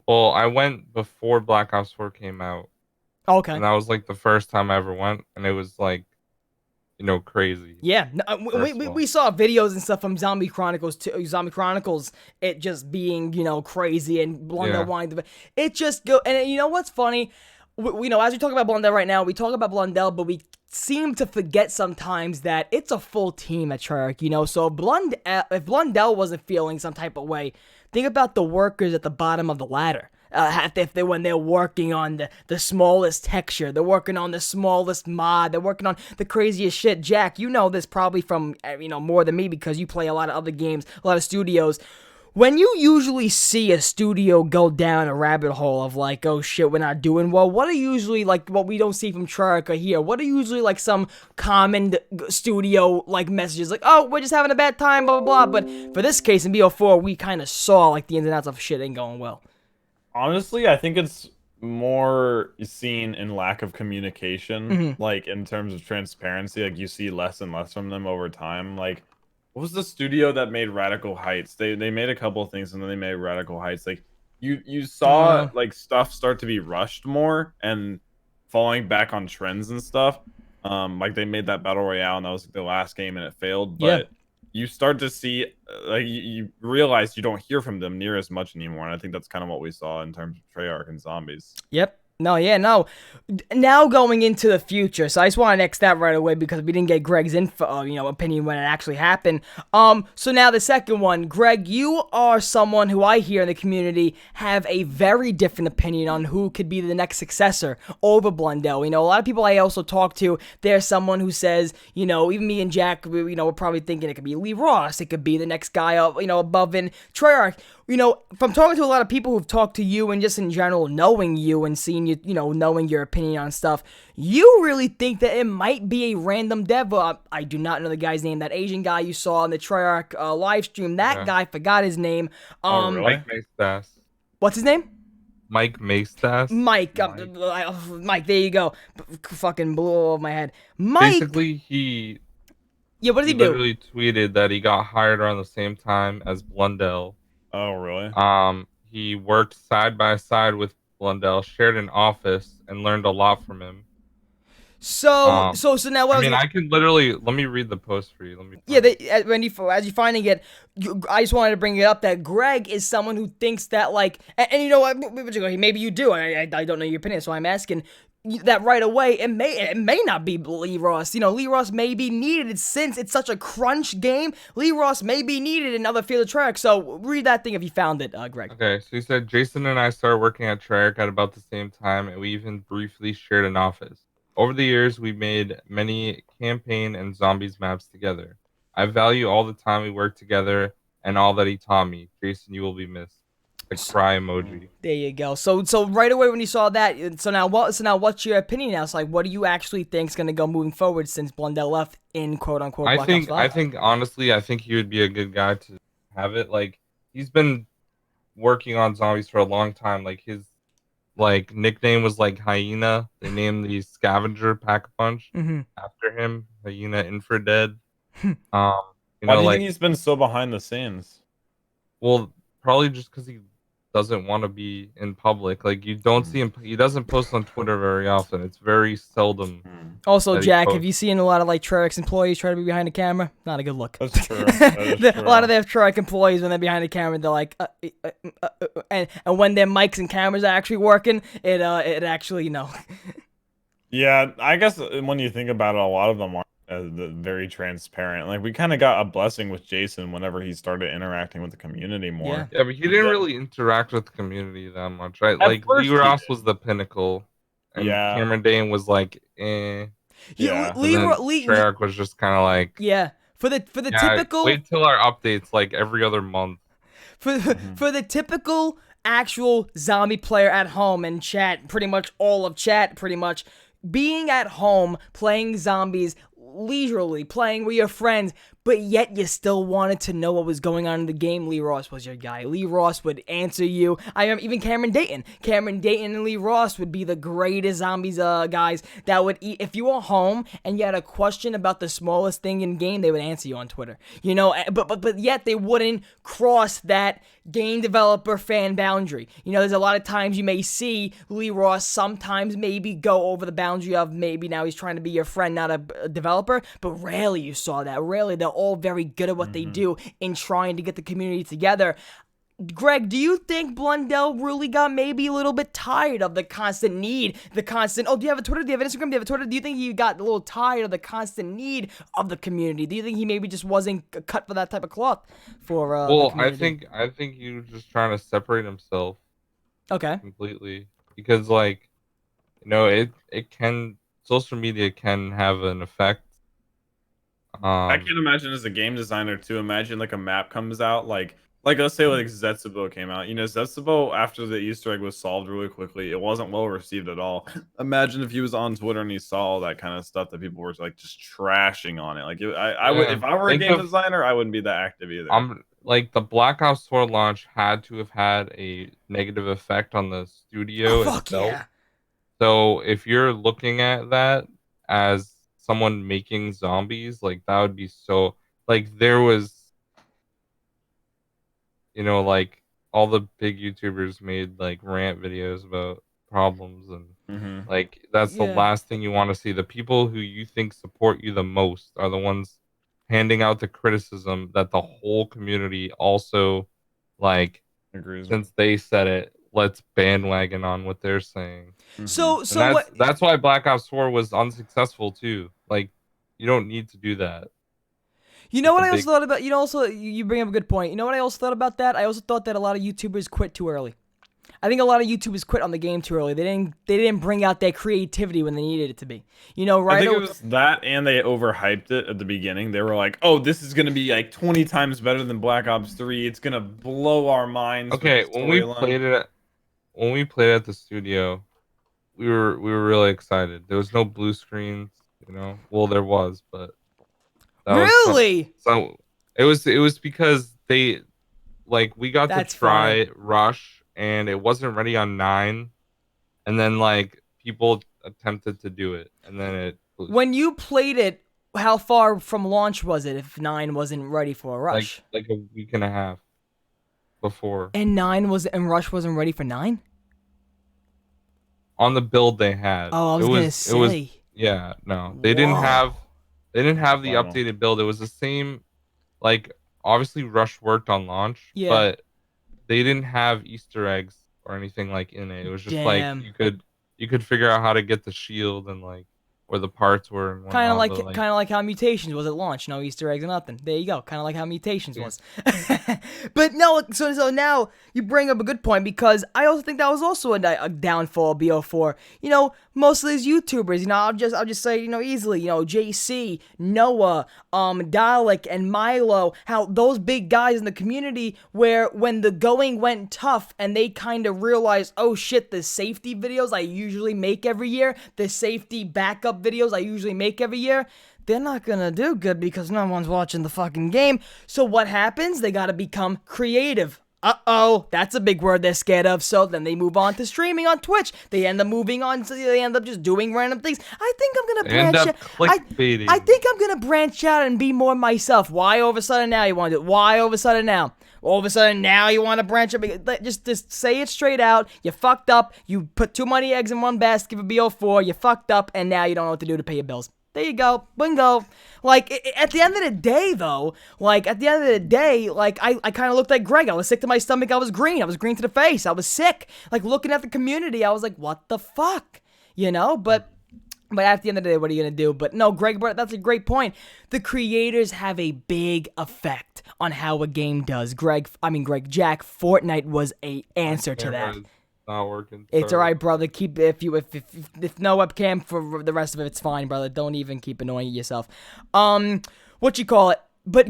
Well, I went before Black Ops 4 came out. Okay. And that was like the first time I ever went, and it was like, crazy. Yeah, we saw videos and stuff from Zombie Chronicles, it just being, crazy and Blundell wanting to... It just go... And you know what's funny? As we talk about Blundell right now, we talk about Blundell, but we seem to forget sometimes that it's a full team at Treyarch, so if Blundell wasn't feeling some type of way, think about the workers at the bottom of the ladder. When they're working on the smallest texture, they're working on the smallest mod, they're working on the craziest shit. Jack, you know this probably from, more than me because you play a lot of other games, a lot of studios. When you usually see a studio go down a rabbit hole of like, oh shit, we're not doing well, what are usually like what we don't see from Treyarch or here? What are usually like some common studio like messages like, oh, we're just having a bad time, blah blah blah. But for this case in BO4, we kind of saw like the ins and outs of shit ain't going well. Honestly, I think it's more seen in lack of communication, like in terms of transparency. Like you see less and less from them over time. Like, what was the studio that made Radical Heights? They made a couple of things and then they made Radical Heights. Like you saw like stuff start to be rushed more and falling back on trends and stuff. Like they made that Battle Royale and that was like, the last game and it failed. But you start to see like you realize you don't hear from them near as much anymore. And I think that's kind of what we saw in terms of Treyarch and Zombies. Yep. No. Now going into the future, so I just want to next that right away because we didn't get Greg's opinion when it actually happened. So now the second one, Greg, you are someone who I hear in the community have a very different opinion on who could be the next successor over Blundell. A lot of people I also talk to, there's someone who says, even me and Jack, we're probably thinking it could be Lee Ross, it could be the next guy up, above in Treyarch. From talking to a lot of people who've talked to you and just in general knowing you and seeing you, knowing your opinion on stuff, you really think that it might be a random dev. I do not know the guy's name. That Asian guy you saw on the Treyarch live stream, that guy, forgot his name. Really? Mike Maestas. What's his name? Mike Maestas. Mike, there you go. Fucking blew over my head. Mike. Basically, Yeah, what did he do? literally tweeted that he got hired around the same time as Blundell. Oh, really? He worked side by side with Blundell, shared an office, and learned a lot from him. So now what I can literally let me read the post for you. as you're finding it, I just wanted to bring it up that Greg is someone who thinks that like, and you know what, maybe you do. I don't know your opinion, so I'm asking. that right away it may not be Lee Ross. You know, Lee Ross may be needed since it's such a crunch game. Lee Ross may be needed in other field of Treyarch. So read that thing if you found it, Greg. Okay, so he said Jason and I started working at Treyarch at about the same time, and we even briefly shared an office. Over the years, we made many campaign and zombies maps together. I value all the time we worked together and all that he taught me. Jason, you will be missed. The cry emoji. There you go. So right away when you saw that, so now what's your opinion now? It's like, what do you actually think is going to go moving forward since Blundell left in quote unquote Black Ops 5? I think honestly, I think he would be a good guy to have it. Like, he's been working on zombies for a long time. Like, his like nickname was like Hyena. They named the scavenger Pack-a-Punch after him. Hyena Infradead. You Why know, do you like, think he's been so behind the scenes? well, probably just because he doesn't want to be in public. Like, you don't see him. He doesn't post on Twitter very often. It's very seldom. Also, that he Jack, posts. have you seen a lot of like Treyarch employees try to be behind the camera? Not a good look. That's true. That is A true. lot of their Treyarch employees, when they're behind the camera, they're like, and when their mics and cameras are actually working, it actually, you know. Yeah, I guess when you think about it, a lot of them are very transparent. Like, we kind of got a blessing with Jason whenever he started interacting with the community more. Yeah. Yeah, but he didn't really interact with the community that much, right? At Like, first Lee he Ross did. was the pinnacle, and Yeah. Cameron Dane was like, eh. Yeah. And then Treyarch was just kind of like, yeah. For the yeah, typical wait till our updates like every other month. for the typical actual zombie player at home and chat, pretty much all of chat, pretty much being at home playing zombies leisurely, playing with your friends, but yet you still wanted to know what was going on in the game. Lee Ross was your guy. Lee Ross would answer you. I remember even Cameron Dayton and Lee Ross would be the greatest zombies guys that would eat. If you were home and you had a question about the smallest thing in game, they would answer you on Twitter. You know, but yet they wouldn't cross that game developer fan boundary. You know, there's a lot of times you may see Lee Ross sometimes maybe go over the boundary of maybe now he's trying to be your friend, not a developer, but rarely you saw that. Rarely. They're all very good at what they do in trying to get the community together. Greg, do you think Blundell really got maybe a little bit tired of the constant need, do you have a Twitter? Do you have an Instagram? Do you have a Twitter? Do you think he got a little tired of the constant need of the community? Do you think he maybe just wasn't cut for that type of cloth for Well, the community? I think he was just trying to separate himself Okay. completely, because like, you know, it can, social media can have an effect. I can imagine as a game designer too. Imagine like a map comes out, like let's say like Zetsubo came out. You know, Zetsubo after the Easter egg was solved really quickly, it wasn't well received at all. Imagine if he was on Twitter and he saw all that kind of stuff that people were like just trashing on it. Like I would, if I were a Like game designer, I wouldn't be that active either. Like, the Black Ops 4 launch had to have had a negative effect on the studio Fuck itself. yeah. So if you're looking at that as someone making zombies, like, that would be so, like, there was, you know, like, all the big YouTubers made like rant videos about problems, and like, that's the Yeah. last thing you want to see. The people who you think support you the most are the ones handing out the criticism that the whole community also, like, Agrees. since they said it, let's bandwagon on what they're saying. So And what? that's why Black Ops 4 was unsuccessful too. Like, you don't need to do that. You know what I a also big- thought about? You know, also you bring up a good point. You know what I also thought about that? I also thought that a lot of YouTubers quit too early. I think a lot of YouTubers quit on the game too early. They didn't bring out their creativity when they needed it to be. You know, right? I think it was that, and they overhyped it at the beginning. They were like, "Oh, this is gonna be like 20 times better than Black Ops 3. It's gonna blow our minds." with Okay, the when we storyline." played it at the studio, we were really excited. There was no blue screens, you know. Well, there was, but that was Really? so it was because they, like, we got That's to try Rush, and it wasn't ready on 9, and then like people attempted to do it, and then it was, When you played it, how far from launch was it? If 9 wasn't ready for a rush, like a week and a half before and Rush wasn't ready for 9. on the build they had. Oh, I was gonna say. It was, yeah, no, they didn't Whoa. have the Wow. updated build. It was the same, like, obviously Rush worked on launch, Yeah. but they didn't have Easter eggs or anything like in it. It was just Damn. like you could figure out how to get the shield and like where the parts were and Kind of whatnot. like how Mutations was at launch. No Easter eggs or nothing. There you go. Kind of like how Mutations Yeah. was. But no, so now you bring up a good point, because I also think that was also a downfall of BO4. You know, most of these YouTubers, you know, I'll just say, you know, easily, you know, JC, Noah, Dalek, and Milo, how those big guys in the community, where when the going went tough and they kind of realized, oh shit, the safety videos I usually make every year, the safety backup videos I usually make every year, they're not gonna do good because no one's watching the fucking game. So what happens? They gotta become creative. Uh-oh, that's a big word they're scared of. So then they move on to streaming on Twitch. They end up moving on, so they end up just doing random things. I think I'm gonna End branch up out. clickbaiting. I think I'm gonna branch out and be more myself. Why all of a sudden now you want to do it? Why all of a sudden now? All of a sudden now you want to branch out? Just say it straight out. You fucked up. You put too many eggs in one basket for BO4. You fucked up, and now you don't know what to do to pay your bills. There you go. Bingo. Like, at the end of the day, though, I kind of looked like Greg. I was sick to my stomach. I was green to the face. I was sick. Like, looking at the community, I was like, what the fuck? You know? But at the end of the day, what are you going to do? But no, Greg, that's a great point. The creators have a big effect on how a game does. Jack, Fortnite was a answer to that. Not working. It's alright, brother. Keep if no webcam for the rest of it, it's fine, brother. Don't even keep annoying yourself. What you call it? But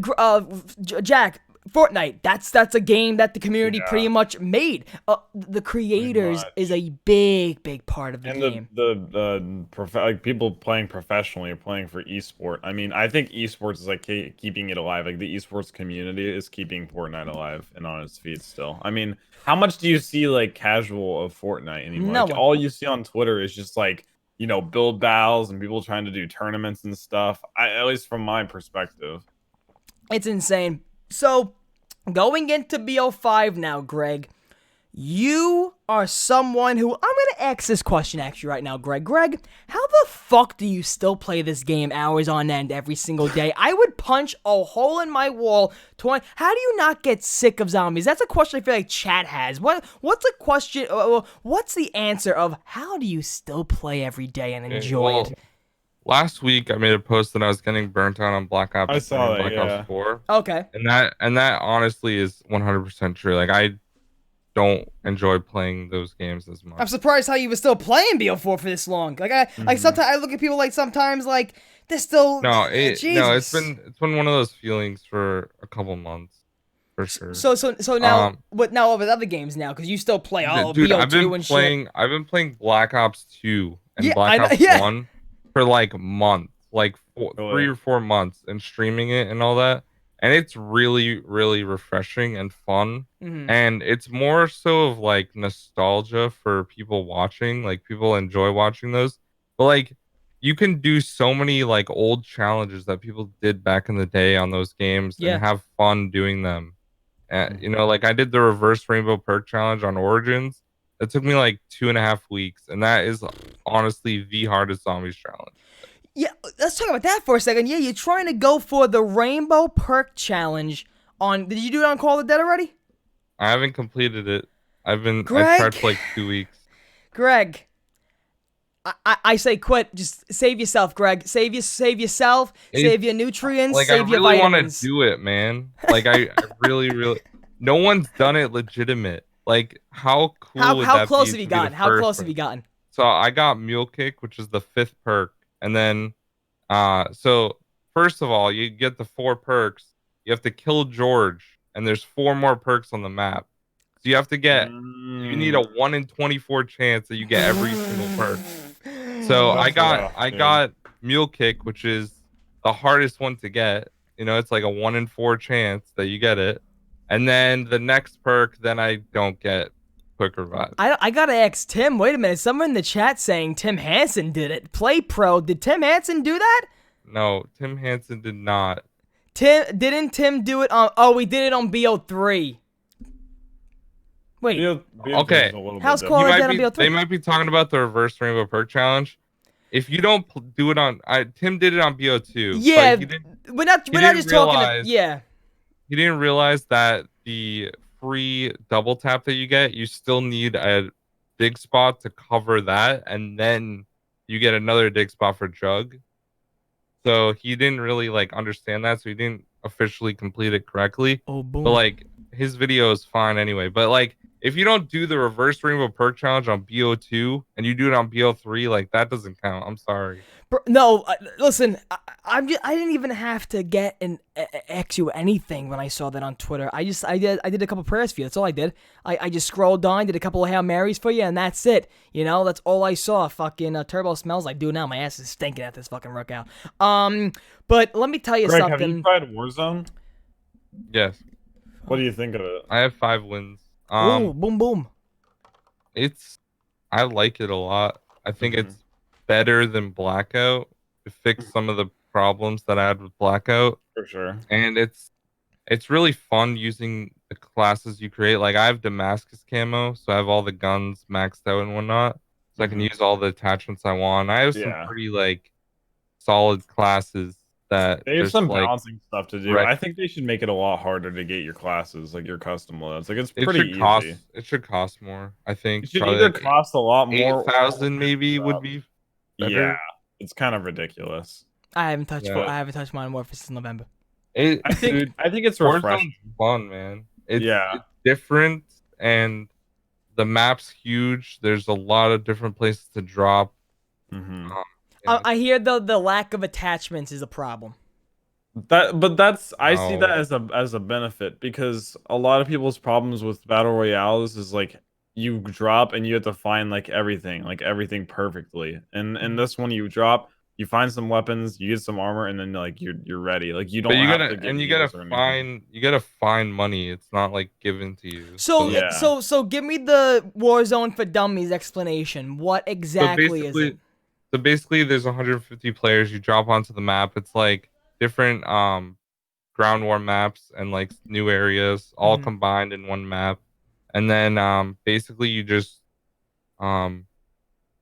Jack, Fortnite. That's a game that the community pretty much made. The creators is a big part of the game. And like people playing professionally or playing for esport. I mean, I think esports is like keeping it alive. Like the esports community is keeping Fortnite alive and on its feet still. I mean, how much do you see like casual of Fortnite anymore? No Like, one. all you see on Twitter is just like, you know, build battles and people trying to do tournaments and stuff. At least from my perspective. It's insane. So, going into BO5 now, Greg, you are someone who, I'm going to ask this question actually right now, Greg. Greg, how the fuck do you still play this game hours on end every single day? I would punch a hole in my wall. How do you not get sick of zombies? That's a question I feel like chat has. What's a question, what's the answer of how do you still play every day and enjoy it? Last week, I made a post that I was getting burnt out on Black Ops. I saw that, Black yeah. Ops 4. Okay. And that honestly is 100% true. Like, I don't enjoy playing those games as much. I'm surprised how you were still playing BO4 for this long. Like sometimes I look at people like sometimes like they're still it's Jesus. been one of those feelings for a couple months for sure. So now with other games now, because you still play all dude, BO2 shit. I've been playing Black Ops 2 and Yeah, Black I know, Ops yeah. 1 for like months, like 3 or 4 months, and streaming it and all that. And it's really, really refreshing and fun. Mhm. And it's more so of like nostalgia for people watching. Like, people enjoy watching those. But like, you can do so many like old challenges that people did back in the day on those games Yeah. and have fun doing them. You know, like I did the reverse rainbow perk challenge on Origins. It took me like 2.5 weeks, and that is honestly the hardest zombies challenge. Yeah, let's talk about that for a second. Yeah, you're trying to go for the Rainbow Perk Challenge on. Did you do it on Call of the Dead already? I haven't completed it. I Greg? tried for like 2 weeks. Greg, I say quit. Just save yourself, Greg. Save yourself. Save your nutrients. Like, save I your really want vitamins. to do it, man. Like, I really. No one's done it legitimate. Like, how cool would How that close be have you to be the gotten? How first close have one? you gotten? So I got Mule Kick, which is the 5th perk, and then, so first of all, you get the 4 perks. You have to kill George, and there's 4 more perks on the map. So you have to get. You need a 1 in 24 chance that you get every single perk. So That's rough, I dude. got Mule Kick, which is the hardest one to get. You know, it's like a 1 in 4 chance that you get it. And then the next perk, then I don't get Quick Revive. I gotta ask Tim. Wait a minute. Someone in the chat saying Tim Hansen did it. Play Pro. Did Tim Hansen do that? No, Tim Hansen did not. Didn't Tim do it on? Oh, we did it on BO3. Wait. Okay. How's Call of Dead on BO3? They might be talking about the reverse rainbow perk challenge. If you don't do it on, Tim did it on BO2. Yeah, but we're not just talking. Yeah. He didn't realize that the free double tap that you get, you still need a dig spot to cover that, and then you get another dig spot for Jug. So he didn't really like understand that, so he didn't officially complete it correctly. Oh, boom. But like his video is fine anyway. But like if you don't do the reverse rainbow perk challenge on BO2 and you do it on BO3, like that doesn't count. I'm sorry. No, listen, I didn't even have to get an XU anything when I saw that on Twitter. I did a couple prayers for you. That's all I did. I just scrolled down, did a couple of Hail Marys for you, and that's it. You know, that's all I saw. Fucking Turbo smells like dude now. My ass is stinking at this fucking workout. But let me tell you Greg, something. have you tried Warzone? Yes. What do you think of it? I have 5 wins. Ooh, boom, boom. I like it a lot. I think Mm-hmm. it's better than Blackout. It fixed some of the problems that I had with Blackout. For sure. And it's really fun using the classes you create. Like I have Damascus camo, so I have all the guns maxed out and whatnot. So I can use all the attachments I want. I have some Yeah. pretty like solid classes that They have just, some like, balancing stuff to do. right. I think they should make it a lot harder to get your classes, like your custom loads. Like it's it pretty should easy. cost it should cost more. I think It should probably either like cost a lot more. 8,000 maybe would be better. Yeah, it's kind of ridiculous. I haven't touched Yeah. I haven't touched Modern Warfare since November. It, I think dude, it's refreshing. Warzone's fun, man. It's Yeah. different, and the map's huge. There's a lot of different places to drop. Mm-hmm. I hear the lack of attachments is a problem. That's I see No. that as a benefit because a lot of people's problems with battle royales is like you drop and you have to find like everything perfectly. And this one you drop, you find some weapons, you get some armor, and then like you're ready. Like you don't But you have gotta to get and you heals gotta or anything. find money. It's not like given to you. So Yeah. so give me the Warzone for Dummies explanation. What exactly is it? So basically, there's 150 players. You drop onto the map. It's like different ground war maps and like new areas all Mhm. combined in one map. And then basically you just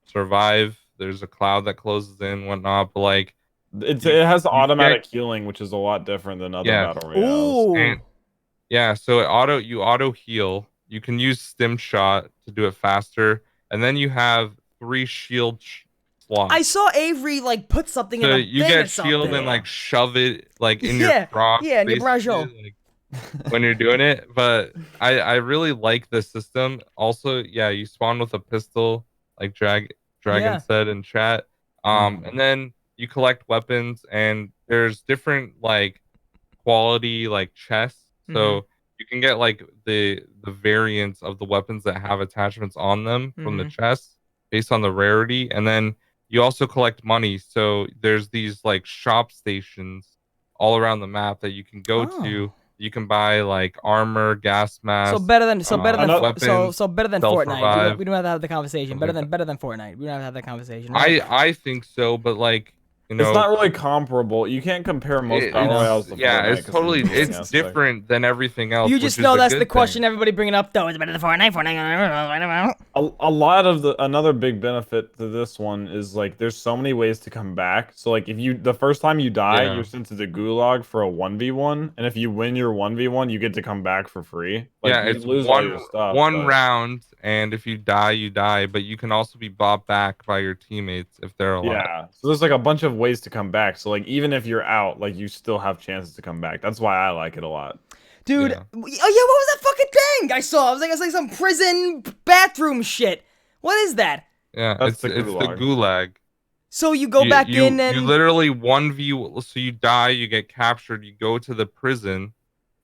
survive. There's a cloud that closes in, whatnot. But like It you- has you automatic get- healing, which is a lot different than other Yes. battle royales. Ooh. And yeah, so you auto heal. You can use stim shot to do it faster, and then you have 3 shield slots. I saw Avery like put something in So a you thing or get shield something. and like shove it like in Yeah, your crotch. yeah, in your basically, brajo. like, when you're doing it. But I really like the system. Also, yeah, you spawn with a pistol, like Dragon Yeah. said in chat. And then you collect weapons, and there's different like quality like chests. So you can get like the variants of the weapons that have attachments on them from the chests based on the rarity. And then you also collect money. So there's these like shop stations all around the map that you can go to. You can buy like armor, gas masks. So better than weapons, so better than Fortnite. self-revive, We don't have to have the conversation. something like Better than Fortnite. We don't have to have that conversation. Right? I think so, but like you know, It's not really comparable. You can't compare most battle royales to yeah, Fortnite it's 'cause of totally the healing it's aspect. different than everything else. You which just is know a that's good the question thing. everybody bringing up though. Is it better than Fortnite? A lot of another big benefit to this one is like there's so many ways to come back. So like if you the first time you die, Yeah. you're sent to the gulag for a 1v1, and if you win your 1v1, you get to come back for free. Like Yeah, you it's lose all your stuff. one but- round, and if you die, you die. But you can also be bought back by your teammates if they're alive. Yeah. So there's like a bunch of ways to come back. So like even if you're out, like you still have chances to come back. That's why I like it a lot. Dude, Yeah. oh yeah, what was that fucking thing I saw? It was like some prison bathroom shit. What is that? Yeah, That's it's the the gulag. gulag. So you go back in and you literally 1v. So you die, you get captured, you go to the prison,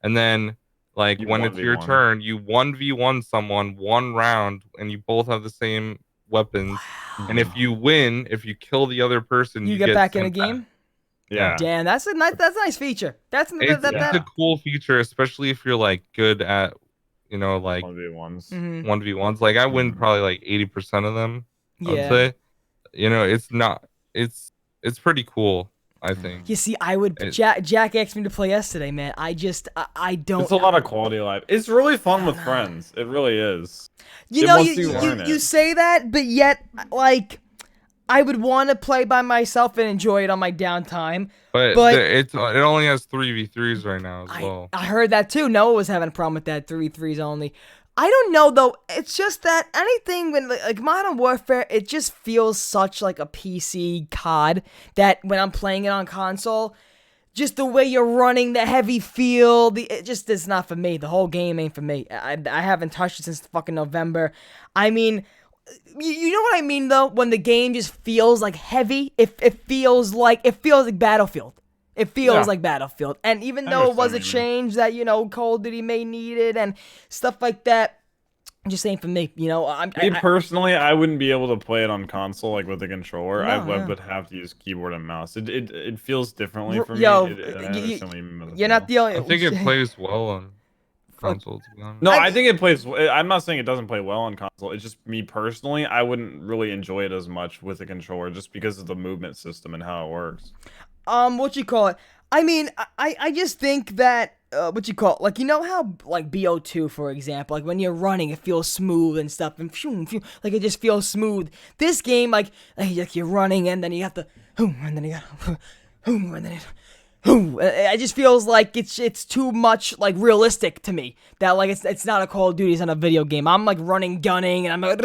and then like You when it's your 1v1. turn, you 1v1 someone 1 round, and you both have the same weapons. And if you win, if you kill the other person, you get back in the sent back. game. Yeah. Damn, that's a nice feature. That's It's a cool feature, especially if you're like good at, you know, like 1v1s. Mhm. 1v1s. Like I win probably like 80% of them. I would Yeah. say, you know, it's pretty cool. I think. You see, Jack asked me to play yesterday, man. I don't. It's a lot of quality of life. It's really fun with friends. It really is. You It know, wants you to learn you it. say that, but yet, like, I would want to play by myself and enjoy it on my downtime. But But- it only has 3v3s right now as well. I heard that too. Noah was having a problem with that 3-3s only. I don't know though. It's just that anything when like Modern Warfare, it just feels such like a PC COD that when I'm playing it on console, just the way you're running, the heavy feel, it just is not for me. The whole game ain't for me. I haven't touched it since fucking November. I mean, you know what I mean though? When the game just feels like heavy, it feels like Battlefield. It feels like Battlefield. And even though it was a change that, Call of Duty may needed and stuff like that, just ain't for me. Personally, I wouldn't be able to play it on console like with a controller. I No, would have to use keyboard and mouse. It feels differently for me. Yo, I understand what you mean by the you're not the only. I think it plays well on console, to be honest. No, I think it plays. I'm not saying it doesn't play well on console. It's just me personally. I wouldn't really enjoy it as much with a controller just because of the movement system and how it works. What you call it? I mean, I just think that what you call it? Like, you know how like BO2 for example, like when you're running, it feels smooth and stuff, and like it just feels smooth. This game, like you're running and then you have to, and then you got, and then it just feels like it's too much like realistic to me. That like it's not a Call of Duty, it's not a video game. I'm like running, gunning, and I'm like,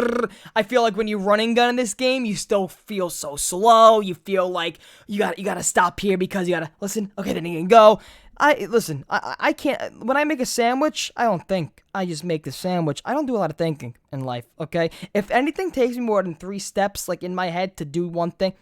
I feel like when you running gun in this game, you still feel so slow. You feel like you gotta stop here because you gotta listen. Okay, then you can go. I can't. When I make a sandwich, I don't think. I just make the sandwich. I don't do a lot of thinking in life. Okay, if anything takes me more than 3 steps, like in my head, to do one thing.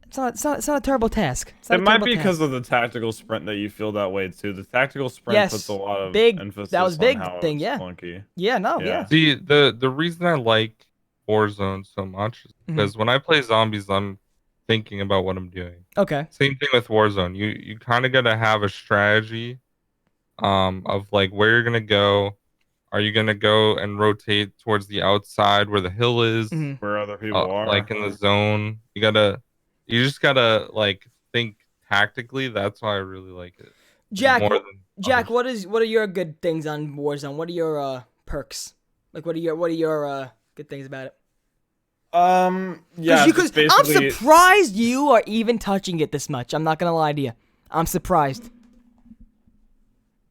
It's not a terrible task. It might be because of the tactical sprint that you feel that way too. The tactical sprint puts a lot of emphasis that was big on how thing, it's yeah. clunky. Yeah, no, yeah. The reason I like Warzone so much is because when I play zombies, I'm thinking about what I'm doing. Okay. Same thing with Warzone. You kind of gotta have a strategy, of like where you're gonna go. Are you gonna go and rotate towards the outside where the hill is, Where other people are, like in the zone? You just gotta like think tactically. That's why I really like it. Jack, what are your good things on Warzone? What are your perks? Like what are your good things about it? Yeah, Because I'm surprised you are even touching it this much. I'm not gonna lie to you. I'm surprised.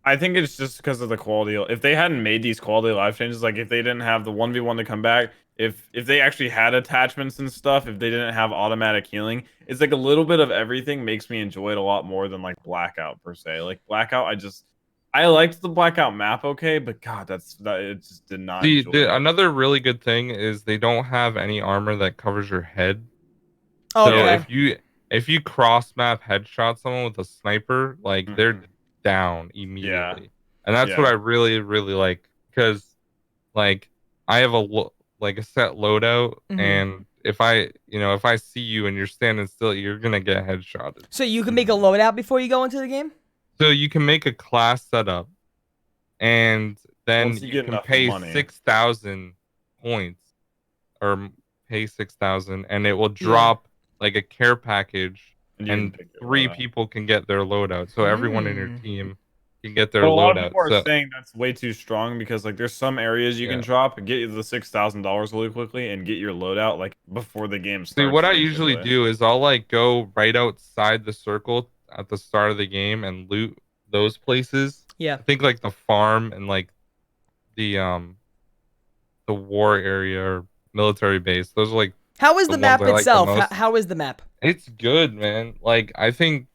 I think it's just because of the quality. If they hadn't made these quality life changes, like if they didn't have the 1v1 to come back, if they actually had attachments and stuff, if they didn't have automatic healing, it's like a little bit of everything makes me enjoy it a lot more than like Blackout per se. Like Blackout, I liked the Blackout map, okay, but God, it just did not. Another really good thing is they don't have any armor that covers your head. Oh, so okay. if you cross map headshot someone with a sniper, like they're down immediately, and that's what I really like, because like I have a set loadout, and if I see you and you're standing still, you're gonna get headshotted. So you can make a loadout before you go into the game? So you can make a class setup, and then you can pay 6,000 points, or pay 6,000, and it will drop like a care package, and 3 people can get their loadout. So everyone in your team can get their loadout. A lot of people are saying that's way too strong, because like there's some areas you can drop and get you the $6,000 really quickly and get your loadout like before the game starts. See, what I usually do is I'll like go right outside the circle at the start of the game and loot those places. Yeah. I think like the farm and like the war area or military base. Those are like. How is the map itself? How is the map? It's good, man. Like I think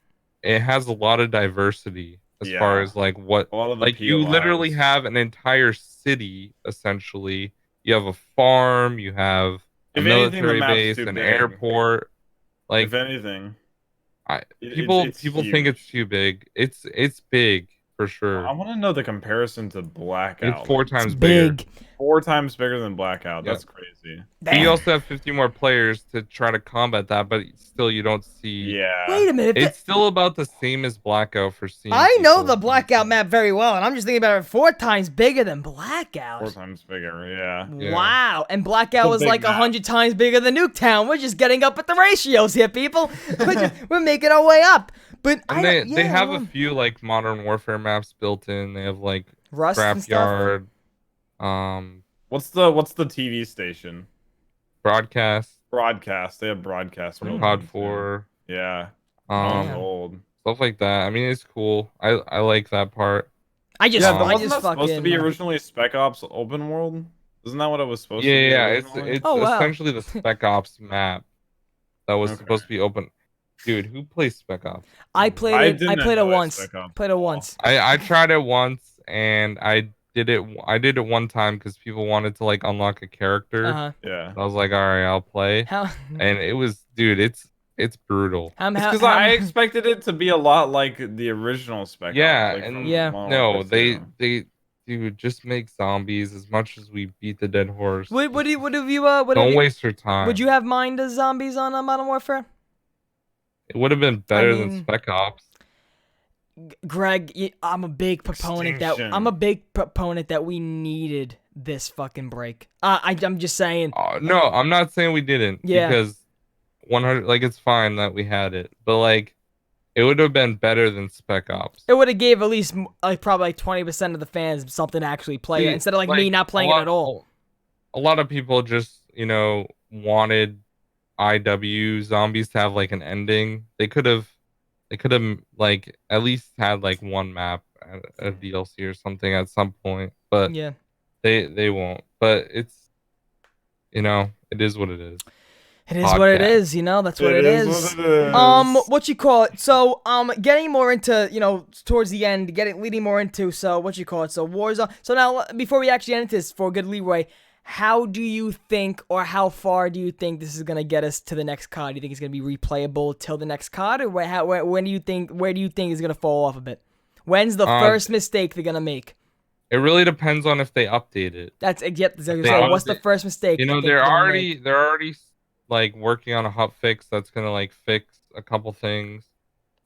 it has a lot of diversity as far as like what, like you literally have an entire city essentially. You have a farm, you have a military base, an airport. Like if anything, people think it's too big. It's big for sure. I want to know the comparison to Blackout. It's 4 times bigger. 4 times bigger than Blackout. That's crazy. You also have 50 more players to try to combat that, but still you don't see. Yeah. Wait a minute. It's still about the same as Blackout for seeing. I know the Blackout map very well, and I'm just thinking about it 4 times bigger than Blackout. 4 times bigger, yeah. Wow. And Blackout was like 100 times bigger than Nuketown. We're just getting up at the ratios here, people. We're making our way up. But they have a few like Modern Warfare maps built in. They have like Rust Scrapyard. What's the TV station? Broadcast. They have Broadcast. Pod 4. Yeah. Old. Stuff like that. I mean, it's cool. I like that part. I just, Yeah, I wasn't just that supposed to be fucking. originally Spec Ops open world? Isn't that what it was supposed Yeah, to be yeah, originally? it's Oh, wow. essentially the Spec Ops map that was Okay. supposed to be open. Dude, who plays Spec Ops? I played I it. I didn't played it enjoy once. Spec Ops Played at it all. once. I tried it once and I did it. I did it one time because people wanted to like unlock a character. Uh-huh. Yeah. I was like, all right, I'll play. How? And it was, dude, it's brutal. How? It's How? because I expected it to be a lot like the original Spec Yeah, Ops, like and from Yeah. Modern no, Warfare 2. they dude, just make zombies as much as we beat the dead horse. What have you? What have Don't you? waste your time. Would you have mind as zombies on Modern Warfare? It would have been better than mean- Spec Ops. Greg, I'm a big proponent that we needed this fucking break. I'm just saying. No, I'm not saying we didn't. Yeah. Because 100, like, it's fine that we had it, but like, it would have been better than Spec Ops. It would have gave at least like probably like 20% of the fans something to actually play it See, instead of like me not playing it at all. A lot of people just, wanted IW zombies to have like an ending. They could have like at least had like one map, a DLC or something at some point, but Yeah. they won't. But it's, it is what it is. It is what it Podcast. is, that's what it is. What it is. What you call it? So, getting more into, towards the end, leading more into, so Warzone. So now, before we actually end this, for a good leeway, how do you think, or how far do you think this is gonna get us to the next COD? Do you think it's gonna be replayable till the next COD, or where do you think it's gonna fall off a bit? When's the first mistake they're gonna make? It really depends on if they update it. That's exactly. They So, what's the update- first mistake? you think they're gonna make? already like working on a hot fix that's gonna like fix a couple things.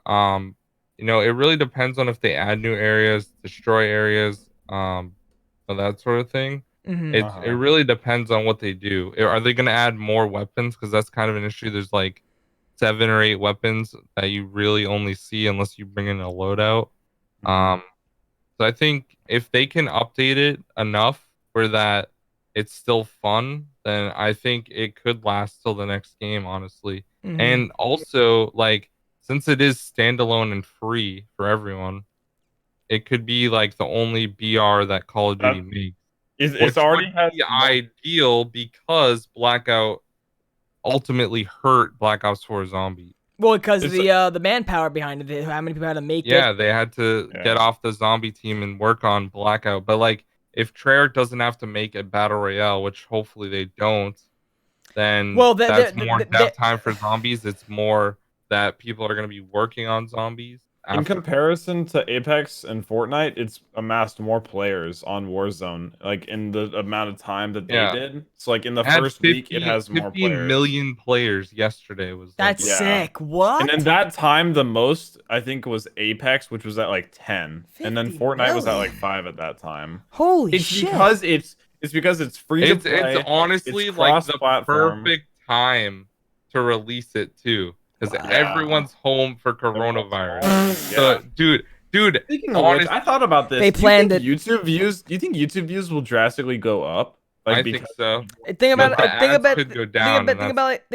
It really depends on if they add new areas, destroy areas, that sort of thing. Mhm. It really depends on what they do. Are they gonna add more weapons? Because that's kind of an issue. There's like 7 or 8 weapons that you really only see unless you bring in a loadout. So I think if they can update it enough for that it's still fun, then I think it could last till the next game, honestly. Mhm. And also, like, since it is standalone and free for everyone, it could be like the only BR that Call of Duty makes. It's already would has be ideal because Blackout ultimately hurt Black Ops 4 Zombie. Well, because the manpower behind it, how many people had to make it. Yeah, they had to get off the zombie team and work on Blackout. But like, if Treyarch doesn't have to make a battle royale, which hopefully they don't, then that's more downtime for zombies. It's more that people are going to be working on zombies. In comparison to Apex and Fortnite, it's amassed more players on Warzone, like in the amount of time that they did. So, like in the first week, it has more 15 players. million players yesterday was. That's sick. What? And in that time, the most I think was Apex, which was at like 10, and then Fortnite was at like 5 at that time. Holy it's shit! Because it's free to play. It's honestly it's like the cross-platform. perfect time to release it too. Because everyone's home for coronavirus. So, dude. Speaking of which, I thought about this. They planned it. Do you think YouTube views will drastically go up? I think so. Think about could go down. Think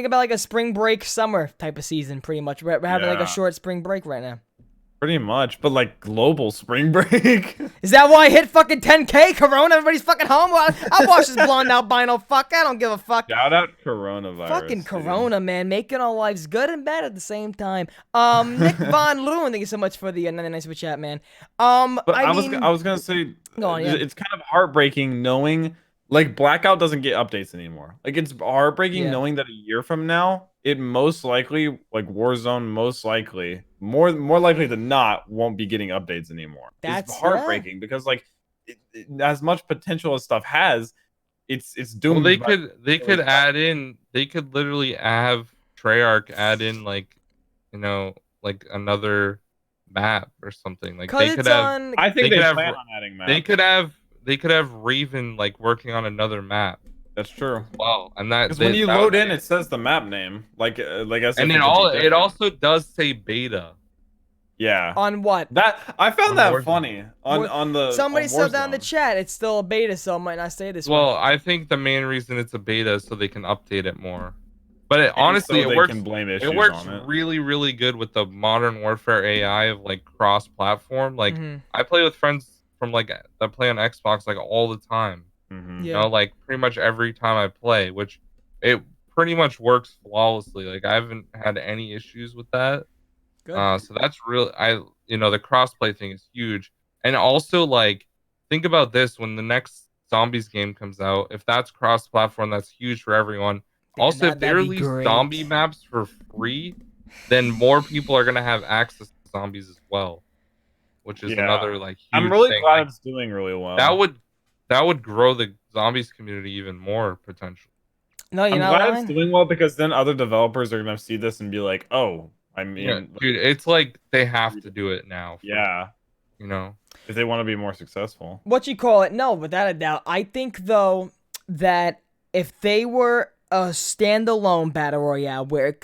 about like a spring break summer type of season. Pretty much, we're having like a short spring break right now. Pretty much, but like global spring break. Is that why I hit fucking 10K? Corona, everybody's fucking home. I watch this blonde albino fuck. I don't give a fuck. Shout out coronavirus. Fucking Corona, man, making our lives good and bad at the same time. Nick Von Loon, thank you so much for the 99 super chat, man. But I was gonna say, it's kind of heartbreaking knowing like Blackout doesn't get updates anymore. Like it's heartbreaking knowing that a year from now, it most likely, like Warzone, most likely, more likely than not, won't be getting updates anymore. It's heartbreaking because like as much potential as stuff has, it's doomed. Well, they could add in. They could literally have Treyarch add in like another map or something. Like they could have. I think they plan on adding maps. They could have Raven like working on another map. That's true. Wow, and that because when you load in, it says the map name, like I said. And it also does say beta. Yeah. On what? I found that funny on the. Somebody said that in the chat. It's still a beta, so it might not say this. Well, I think the main reason it's a beta is so they can update it more. But honestly, it works. It works really, really good with the Modern Warfare AI of like cross-platform. Like I play with friends from like that play on Xbox like all the time. Mhm. You know, like pretty much every time I play, which it pretty much works flawlessly. Like I haven't had any issues with that. Good. So that's really the crossplay thing is huge. And also like think about this when the next zombies game comes out, if that's cross platform, that's huge for everyone. Damn, Also, if they that'd be release great. zombie maps for free, then more people are gonna have access to zombies as well, which is Yeah. another like I'm huge really thing. glad Like, it's doing really well. that would grow the zombies community even more potentially. No, you're I'm not glad lying. it's doing well because then other developers are gonna see this and be like, oh, I Yeah, mean, dude, it's like they have to do it now. yeah, You know. if they want to be more successful. What you call it? No, without a doubt. I think though that if they were a standalone battle royale where it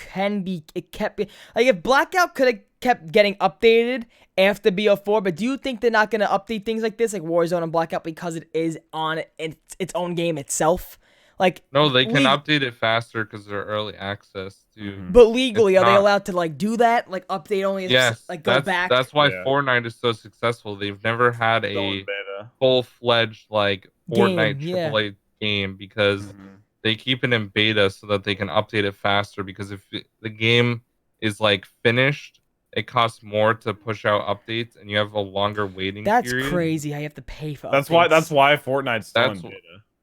kept like if Blackout could have kept getting updated after BO4, but do you think they're not gonna update things like this, like Warzone and Blackout, because it is on its own game itself? Like No, they can update it faster because they're early access too. But legally, It's are they not- allowed to like do that? Like update only, Yes, like go back. that's why Yeah. Fortnite is so successful. They've never had Still in a beta. full-fledged like Fortnite Game, yeah. AAA game because Mhm. they keep it in beta so that they can update it faster. Because if the game is like finished, it costs more to push out updates, and you have a longer waiting That's period. crazy. How you have to pay for. That's updates. why Fortnite's still That's in beta.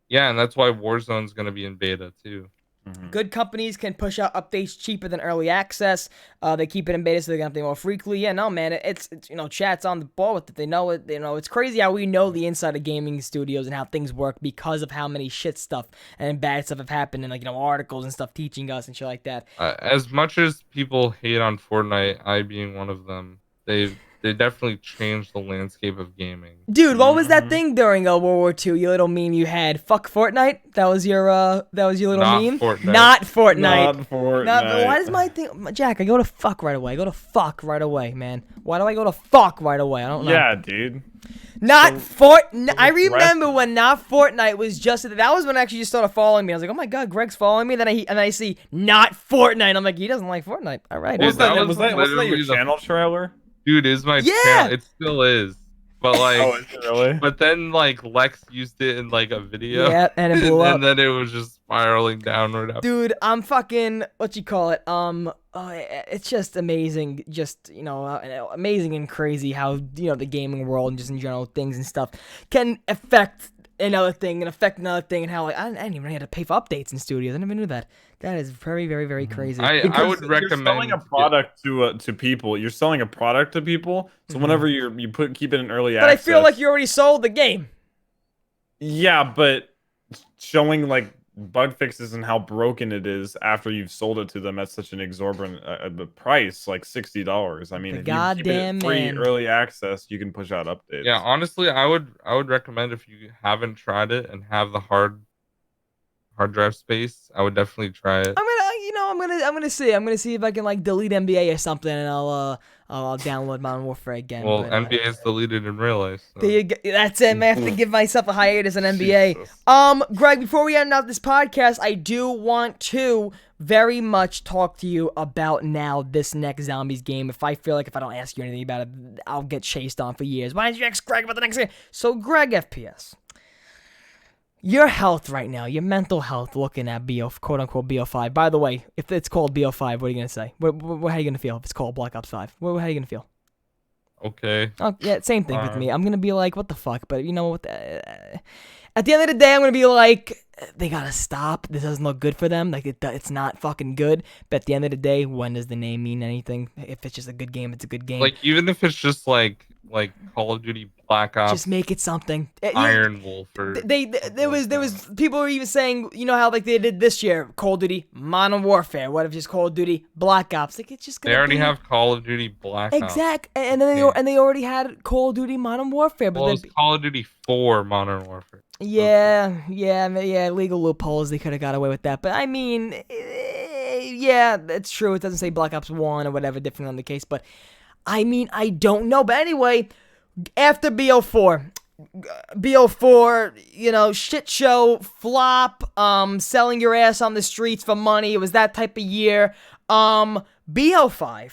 Yeah, and that's why Warzone's gonna be in beta too. Mhm. Good companies can push out updates cheaper than early access. They keep it in beta so they can update more frequently. Yeah, no, man, it's chat's on the ball with it. They know it. It's crazy how we know the inside of gaming studios and how things work because of how many shit stuff and bad stuff have happened and like articles and stuff teaching us and shit like that. As much as people hate on Fortnite, I being one of them, they definitely changed the landscape of gaming. Dude, what was that Mhm. thing during World War II? Your little meme you had. Fuck Fortnite. That was your little Not meme. Fortnite. Not Fortnite. Not Fortnite. Not, why does my thing, Jack? I go to fuck right away. I go to fuck right away, man. Why do I go to fuck right away? I don't know. Yeah, dude. Not Fortnite. I aggressive. remember when not Fortnite was just that was when I actually just started following me. I was like, oh my god, Greg's following me. Then I see not Fortnite. I'm like, he doesn't like Fortnite. All right. What was Dude, that? that Was was that your literally the- channel trailer? Dude, is my Yeah! channel. It still is. But like, Oh, is it really? but then like Lex used it in like a video. Yeah, and it blew up. And then it was just spiraling downward. After. Dude, I'm fucking what you call it? It's just amazing, just amazing and crazy how the gaming world and just in general things and stuff can affect another thing and how like I didn't even have to pay for updates in studios. I never knew that. That is very very very crazy. I would Because recommend you're selling a product to people. You're selling a product to people. So whenever you keep it in early but access. I feel like you already sold the game. Yeah, but showing like bug fixes and how broken it is after you've sold it to them at such an exorbitant price, like $60. I mean, The if goddamn you keep it free man. early access, you can push out updates. Yeah, honestly, I would recommend if you haven't tried it and have the hard drive space, I would definitely try it. I'm gonna see if I can like delete NBA or something, and I'll download Modern Warfare again. Well, but, NBA is deleted in real life. So. there you go. That's it, man. I have to give myself a hiatus on NBA. Jesus. Greg, before we end out this podcast, I do want to very much talk to you about now this next Zombies game. If I feel like if I don't ask you anything about it, I'll get chased on for years. Why didn't you ask Greg about the next game? So, GregFPS. Your health right now, your mental health looking at quote-unquote BO5. By the way, if it's called BO5, what are you going to say? How are you going to feel if it's called Black Ops 5? How are you going to feel? Okay. Oh, yeah, same thing with me. I'm going to be like, what the fuck? But you know what? At the end of the day, I'm going to be like, they got to stop. This doesn't look good for them. Like, it's not fucking good. But at the end of the day, when does the name mean anything? If it's just a good game, it's a good game. Like even if it's just like Call of Duty Black Ops, just make it something. Iron Wolf, or There was people were even saying, how like they did this year, Call of Duty Modern Warfare. What if just Call of Duty Black Ops? Like it's just gonna they already be... have Call of Duty Black Ops. Exact, and then they already had Call of Duty Modern Warfare. But Well, it's Call of Duty 4 Modern Warfare. yeah, legal loopholes. They could have got away with that. But I mean, yeah, that's true. It doesn't say Black Ops 1 or whatever, different on the case. But I mean, I don't know. But anyway, after BO4, shit show, flop, selling your ass on the streets for money. It was that type of year. BO5,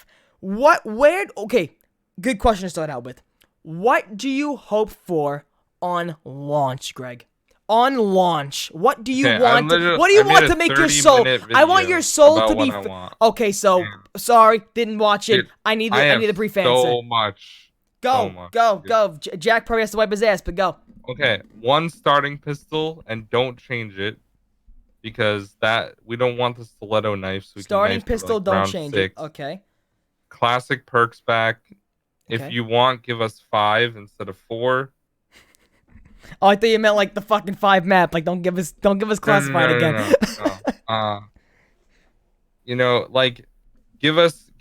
okay, good question to start out with. What do you hope for on launch, Greg? On launch, what do you Okay, want? What do I you made want a to make your 30-minute soul? I want your video soul about to be. what I want. Okay, so Yeah. sorry, didn't watch it. Dude, I need I the have brief answer. so much. Go. Dude. Jack probably has to wipe his ass, but go. Okay, one starting pistol, and don't change it because that we don't want the stiletto knife, so we can Starting knife to pistol, like don't round change it. 6. Okay. Classic perks back. If Okay. you want, give us 5 instead of 4. Oh, I thought you meant like the fucking 5 map. Like, don't give us classified again. No. You know, like give us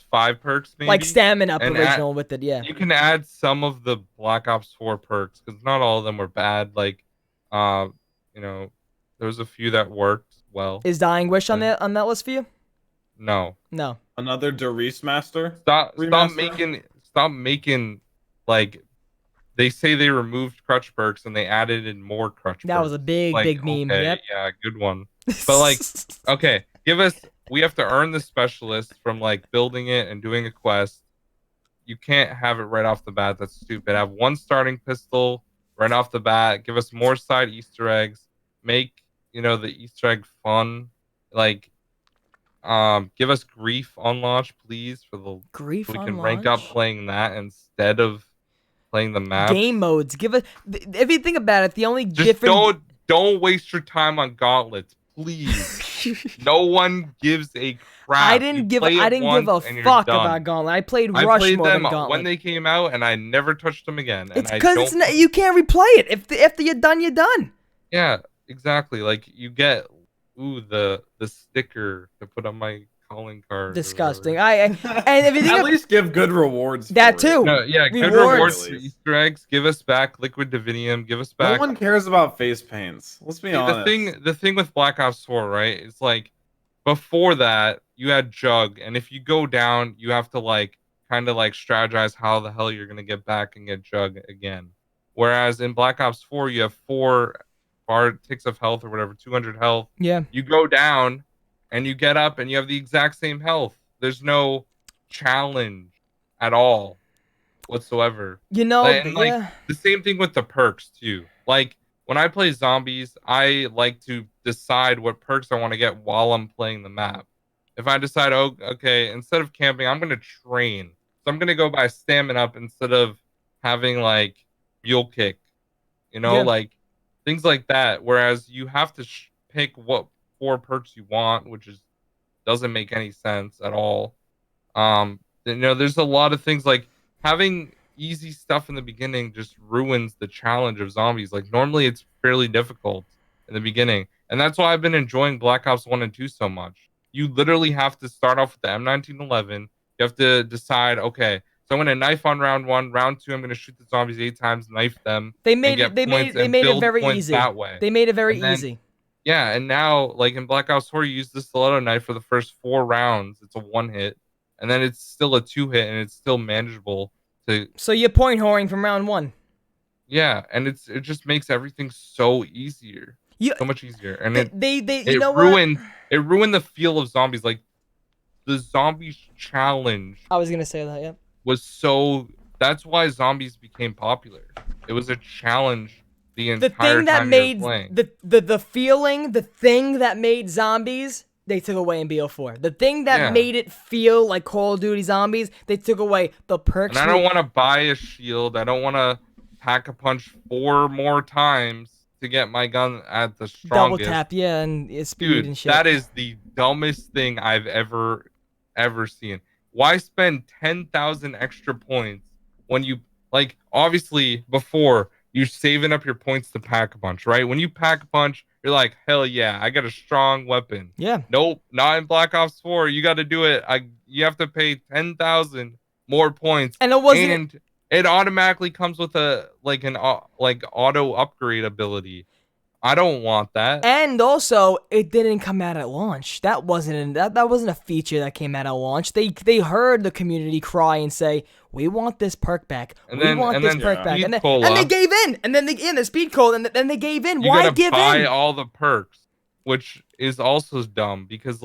5 perks maybe. Like stamina up and original with it, yeah. you can add some of the Black Ops 4 perks because not all of them were bad. Like, you know, there was a few that worked well. Is Dying Wish on that list for you? No. No. Another Doris Master. Stop Remaster? making like they say they removed crutch perks and they added in more crutch That perks. was a big, Like, big meme. okay, Yep. yeah, good one. But like, okay, we have to earn the specialist from like building it and doing a quest. You can't have it right off the bat. That's stupid. Have one starting pistol right off the bat. Give us more side Easter eggs. Make, the Easter egg fun. Like, give us grief on launch, please, Grief so we on can rank up launch? playing that instead of playing the maps. Game modes. Give us. If you think about it, the only Just different. don't waste your time on gauntlets, please. No one gives a crap. I didn't give a fuck about Gauntlet. I played Rush I played more them than Gauntlet. when they came out, and I never touched them again. It's because you can't replay it. If you're done, you're done. Yeah, exactly. Like you get the sticker to put on my calling card. Disgusting. And if you think At least give good rewards. that for it. too. No, yeah, good rewards for Easter eggs. Give us back Liquid Divinium. Give us back. No one cares about face paints. Let's be honest. The thing with Black Ops 4, right? It's like before that you had Jug, and if you go down, you have to like kind of like strategize how the hell you're gonna get back and get Jug again. Whereas in Black Ops 4, you have 4 ticks of health or whatever, 200 health. Yeah. You go down and you get up and you have the exact same health. There's no challenge at all whatsoever. And like the same thing with the perks too. Like when I play zombies, I like to decide what perks I want to get while I'm playing the map. If I decide, oh, okay, instead of camping, I'm gonna train. So I'm gonna go by stamina up instead of having like mule kick, like things like that. Whereas you have to pick what 4 perks you want, which doesn't make any sense at all. There's a lot of things like having easy stuff in the beginning just ruins the challenge of zombies. Like normally it's fairly difficult in the beginning, and that's why I've been enjoying Black Ops 1 and 2 so much. You literally have to start off with the M1911. You have to decide, okay, so I'm going to knife on round 1. Round 2, I'm going to shoot the zombies 8 times, knife them. They made it very easy. That way. They made it very easy. Yeah, and now, like in Black Ops 4, you use the stiletto knife for the first 4 rounds. It's a 1-hit, and then it's still a 2-hit, and it's still manageable. So you're point whoring from round 1. Yeah, and it just makes everything so easier, so much easier, and it ruined the feel of zombies. Like the zombies challenge. I was gonna say that. Yeah. That's why zombies became popular. It was a challenge. The thing that made the feeling, the thing that made zombies, they took away in BO4. The thing that made it feel like Call of Duty zombies, they took away the perks. And I don't want to buy a shield. I don't want to pack a punch 4 more times to get my gun at the strongest. Double tap, yeah, and speed and shit. That is the dumbest thing I've ever seen. Why spend 10,000 extra points when you obviously before you're saving up your points to pack a punch, right? When you pack a punch, you're like, hell yeah, I got a strong weapon. Yeah. Nope, not in Black Ops 4. You got to do it. You have to pay 10,000 more points, and it wasn't. It automatically comes with an auto upgrade ability. I don't want that. And also, it didn't come out at launch. That wasn't a feature that came out at launch. They heard the community cry and say, "We want this perk back. We want this perk back." And they gave in. And then the speed cola. And then they gave in. Why give in? You gotta buy all the perks, which is also dumb because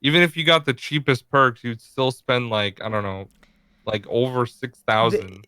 even if you got the cheapest perks, you'd still spend I don't know, over 6,000.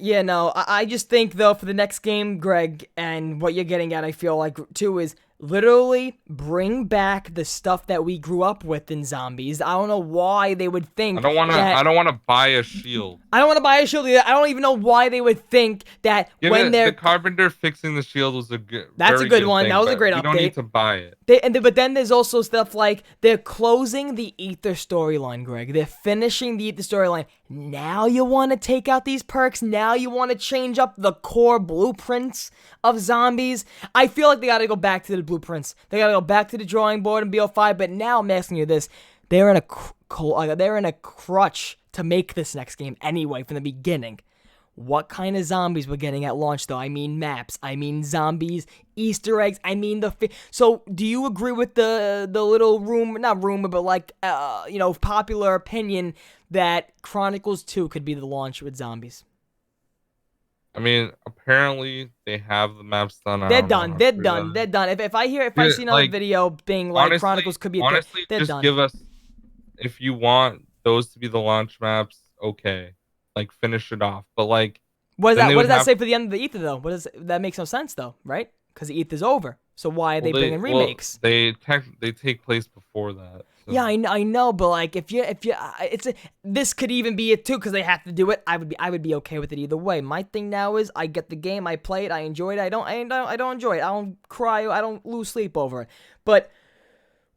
Yeah, no, I just think, though, for the next game, Greg, and what you're getting at, I feel like, too, is literally bring back the stuff that we grew up with in zombies. I don't know why they would think that... I don't wanna buy a shield. I don't want to buy a shield either. I don't even know why they would think that Give when it they're... the carpenter fixing the shield was a good. That's a very good one. thing, That was a but great we don't need update. to buy it. But then there's also stuff like they're closing the Ether storyline, Greg. They're finishing the Ether storyline. Now you want to take out these perks? Now you want to change up the core blueprints of zombies? I feel like they got to go back to the blueprints. They got to go back to the drawing board in BO5. But now I'm asking you this: they're in a crutch to make this next game anyway from the beginning. What kind of zombies we're getting at launch, though? I mean maps. I mean zombies, Easter eggs. I mean so, do you agree with the little not rumor, but like popular opinion that Chronicles 2 could be the launch with zombies? I mean, apparently they have the maps done. They're done. They're done. They're done. If I see another video being like Chronicles could be a thing, they're just done. give us, if you want those to be the launch maps, okay, like finish it off. But like, What does that say for the end of the Ether, though? That makes no sense, though, right? Because the Ether's over. So why are they bringing remakes? They take place before that. So. Yeah, I know, but like this could even be it too, because they have to do it. I would be okay with it either way. My thing now is I get the game, I play it, I enjoy it. I don't enjoy it. I don't cry, I don't lose sleep over it. But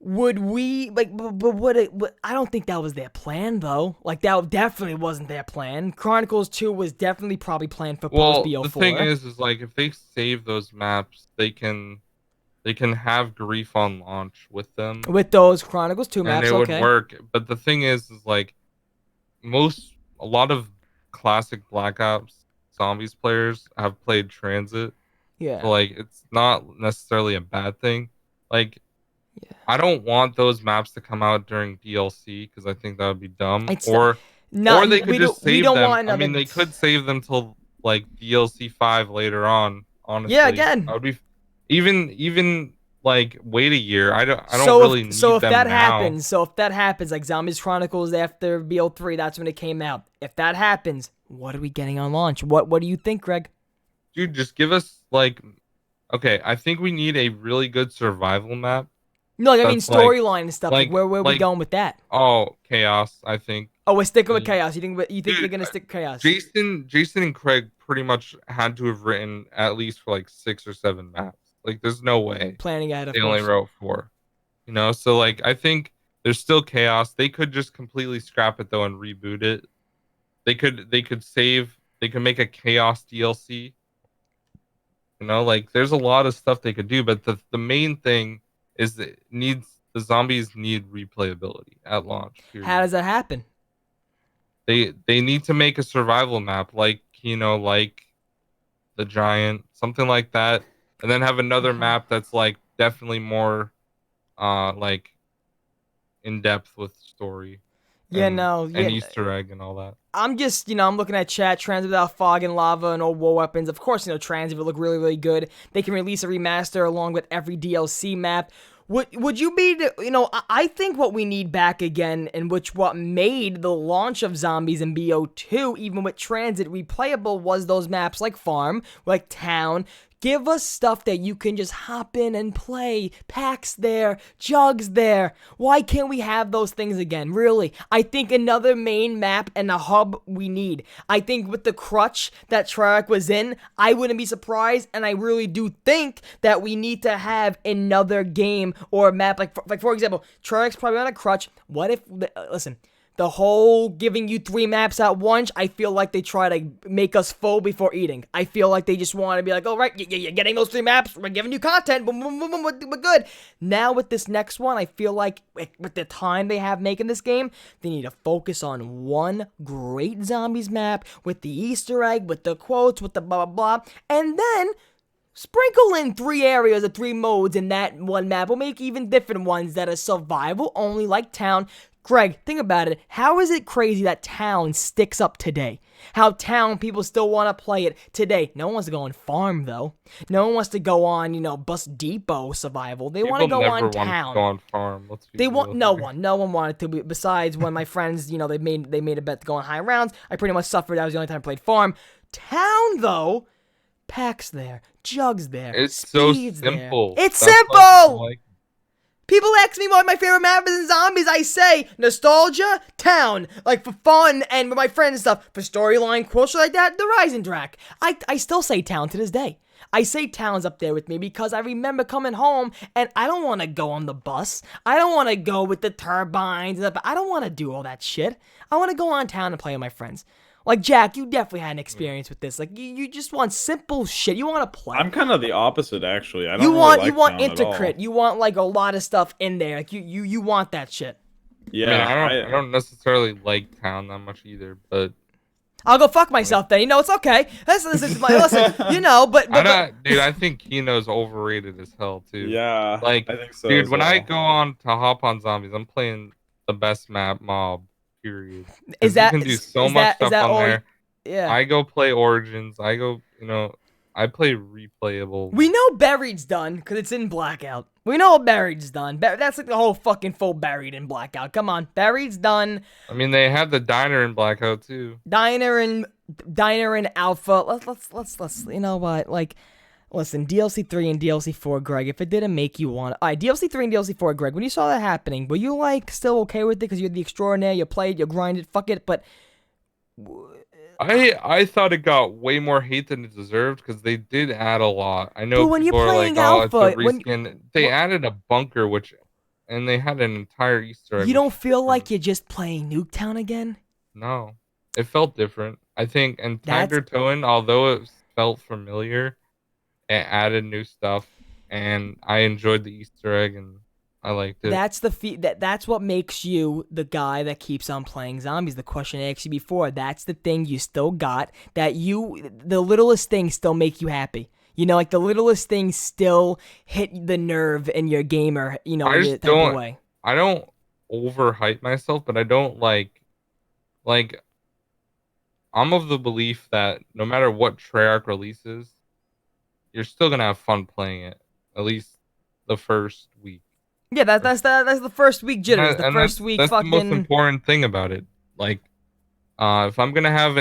would we I don't think that was their plan, though. Like, that definitely wasn't their plan. Chronicles 2 was definitely probably planned for post BO4. The thing is like if they save those maps, they can have grief on launch with them. With those Chronicles 2 maps, and it would work. But the thing is like a lot of classic Black Ops Zombies players have played Transit. Yeah. So like it's not necessarily a bad thing. Like, yeah. I don't want those maps to come out during DLC because I think that would be dumb. Or they could just save them. I mean, they could save them till like DLC 5 later on. Honestly, yeah. Again, I would be even like wait a year. I don't really need them now. So if that happens, like Zombies Chronicles after BO3, that's when it came out. If that happens, what are we getting on launch? What do you think, Greg? Dude, just give us like, okay, I think we need a really good survival map. No, like, I mean storyline and stuff. Like where are we going with that? Oh, Chaos, I think. Oh, we're sticking with Chaos. You think they're gonna stick Chaos? Jason and Craig pretty much had to have written at least for like 6 or 7 maps. Like, there's no way planning ahead. They only wrote 4. So like I think there's still Chaos. They could just completely scrap it though and reboot it. They could save. They could make a Chaos DLC. Like there's a lot of stuff they could do, but the main thing is that the zombies need replayability at launch. Period. How does that happen? They need to make a survival map like the Giant, something like that, and then have another map that's like definitely more like in depth with story. And Easter egg and all that. I'm just, I'm looking at chat, Transit without fog and lava and old war weapons. Of course, Transit would look really, really good. They can release a remaster along with every DLC map. Would you be, I think what we need back again, and what made the launch of Zombies in BO2, even with Transit, replayable, was those maps like Farm, like Town. Give us stuff that you can just hop in and play. Packs there, jugs there. Why can't we have those things again? Really, I think another main map and a hub we need. I think with the crutch that Treyarch was in, I wouldn't be surprised, and I really do think that we need to have another game or a map. Like for example, Treyarch's probably on a crutch. What if, listen, the whole giving you 3 maps at once, I feel like they try to make us full before eating. I feel like they just want to be like, oh, right, you're getting those 3 maps, we're giving you content, boom, boom, boom, boom, we're good. Now with this next one, I feel like with the time they have making this game, they need to focus on one great zombies map with the Easter egg, with the quotes, with the blah, blah, blah, and then sprinkle in 3 areas or 3 modes in that one map, or make even different ones that are survival only, like Town. Greg, think about it. How is it crazy that Town sticks up today? How Town people still want to play it today. No one wants to go on Farm, though. No one wants to go on, Bus Depot Survival. They want to go on Town. Go on Farm. Let's be They real want no here. one. No one wanted to. Besides, when my friends, they made a bet to go on high rounds. I pretty much suffered. That was the only time I played Farm. Town, though, Pack's there, Jug's there, It's so Speed's simple. There. It's That's simple. why people like People ask me what my favorite map is in Zombies. I say nostalgia, Town, like for fun and with my friends and stuff. For storyline, quotes like that, the Rising Drac. I still say Town to this day. I say Town's up there with me because I remember coming home and I don't want to go on the bus. I don't want to go with the turbines and stuff. I don't want to do all that shit. I want to go on Town and play with my friends. Like, Jack, you definitely had an experience with this. Like, you just want simple shit. You want to play. I'm kind of the opposite, actually. I don't You really want like you want Town at all. Intercrit. You want like a lot of stuff in there. Like you want that shit. Yeah, I don't necessarily like Town that much either, but I'll go fuck myself then. It's okay. Listen, dude, I think Kino's overrated as hell too. yeah, Like, I think so. dude, as when well. I go on to hop on Zombies, I'm playing the best map Mob. Period. 'Cause Is that you can do is- so is much that- is stuff that on all- there? yeah. I go play Origins. I go, I play replayable. We know Buried's done because it's in Blackout. We know Buried's done. That's like the whole fucking full Buried in Blackout. Come on, Buried's done. I mean, they had the diner in Blackout too. Diner and Alpha. Let's. You know what? Like, listen, DLC 3 and DLC 4, Greg. If it didn't make you want, alright, DLC 3 and DLC 4, Greg. When you saw that happening, were you like still okay with it because you're the extraordinaire? You played, you grinded, fuck it. But I thought it got way more hate than it deserved because they did add a lot. I know But when people you're are like, playing oh, it's a Alpha, when- reskin. They added a bunker, and they had an entire Easter egg. you don't which- feel like you're just playing Nuketown again? No, it felt different. I think, and That's- Tiger Toen, although it felt familiar, it added new stuff, and I enjoyed the Easter egg, and I liked it. That's what makes you the guy that keeps on playing Zombies. The question I asked you before, that's the thing you still got, the littlest things still make you happy. Like the littlest things still hit the nerve in your gamer, I in just a type of way. I don't overhype myself, but I don't like I'm of the belief that no matter what Treyarch releases, you're still gonna have fun playing it. At least the first week. Yeah, that's the first week jitters. The And first week that's fucking. the most important thing about it. Like, if I'm gonna have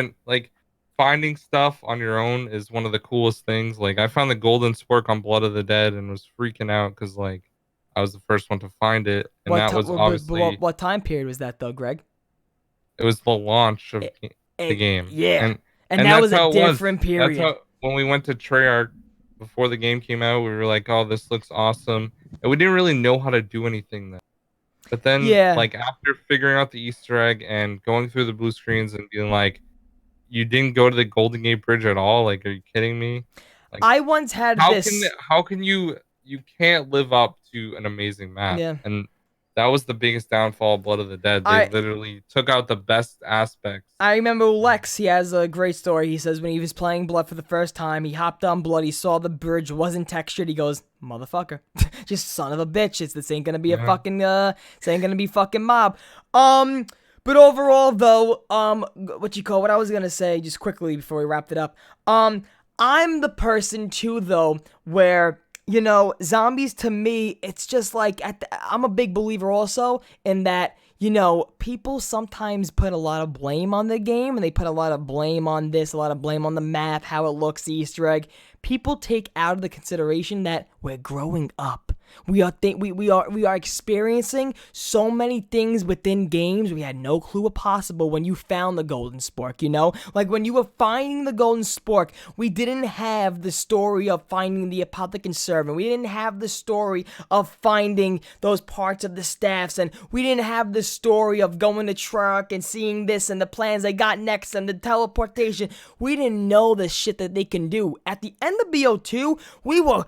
finding stuff on your own is one of the coolest things. Like, I found the golden spork on Blood of the Dead and was freaking out because I was the first one to find it, and that was obviously what time period was that though, Greg? it was the launch of the game. Yeah, and that that's was how a it was. different period. That's how, when we went to Treyarch before the game came out, we were like, "Oh, this looks awesome," and we didn't really know how to do anything then. But then, Yeah. after figuring out the Easter egg and going through the blue screens and being like, "You didn't go to the Golden Gate Bridge at all? Like, are you kidding me?" I once had this. How can you can't live up to an amazing map? Yeah. And that was the biggest downfall of Blood of the Dead. They literally took out the best aspects. I remember Lex, he has a great story. He says when he was playing Blood for the first time, he hopped on Blood, he saw the bridge wasn't textured, he goes, motherfucker. Just son of a bitch. This ain't gonna be a fucking this ain't gonna be fucking mob. But overall though, what I was gonna say just quickly before we wrapped it up, I'm the person too though where zombies to me, it's just like, I'm a big believer also in that, people sometimes put a lot of blame on the game, and they put a lot of blame on this, a lot of blame on the map, how it looks, the Easter egg. People take out of the consideration that we're growing up. We are experiencing so many things within games we had no clue were possible when you found the golden spork, Like when you were finding the golden spork, we didn't have the story of finding the apothecary servant. We didn't have the story of finding those parts of the staffs, and we didn't have the story of going to truck and seeing this and the plans they got next and the teleportation. We didn't know the shit that they can do. At the end of BO2, we were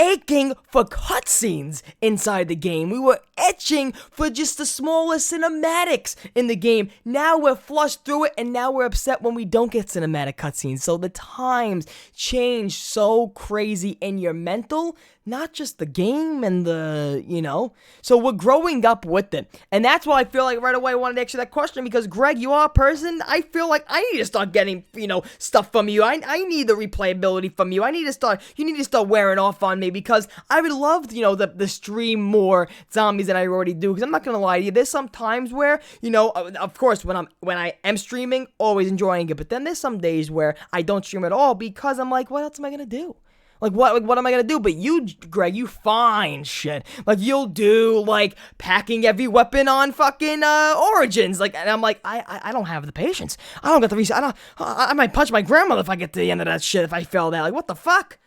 aching for cutscenes inside the game. We were etching for just the smallest cinematics in the game. Now we're flushed through it, and now we're upset when we don't get cinematic cutscenes. So the times change so crazy in your mental, not just the game and the, you know. So we're growing up with it. And that's why I feel like right away I wanted to answer that question, because Greg, you are a person, I feel like I need to start getting, you know, stuff from you. I need the replayability from you. You need to start wearing off on me, because I would love, you know, the stream more zombies than I already do. Because I'm not gonna lie to you, there's some times where, you know, of course when I am streaming, always enjoying it. But then there's some days where I don't stream at all, because I'm like, what else am I gonna do? Like, what am I gonna do? But you, Greg, you find shit. Like, you'll do, like, packing every weapon on fucking, Origins. Like, and I'm like, I don't have the patience. I don't got the reason. I might punch my grandmother if I get to the end of that shit if I fail that. Like, what the fuck?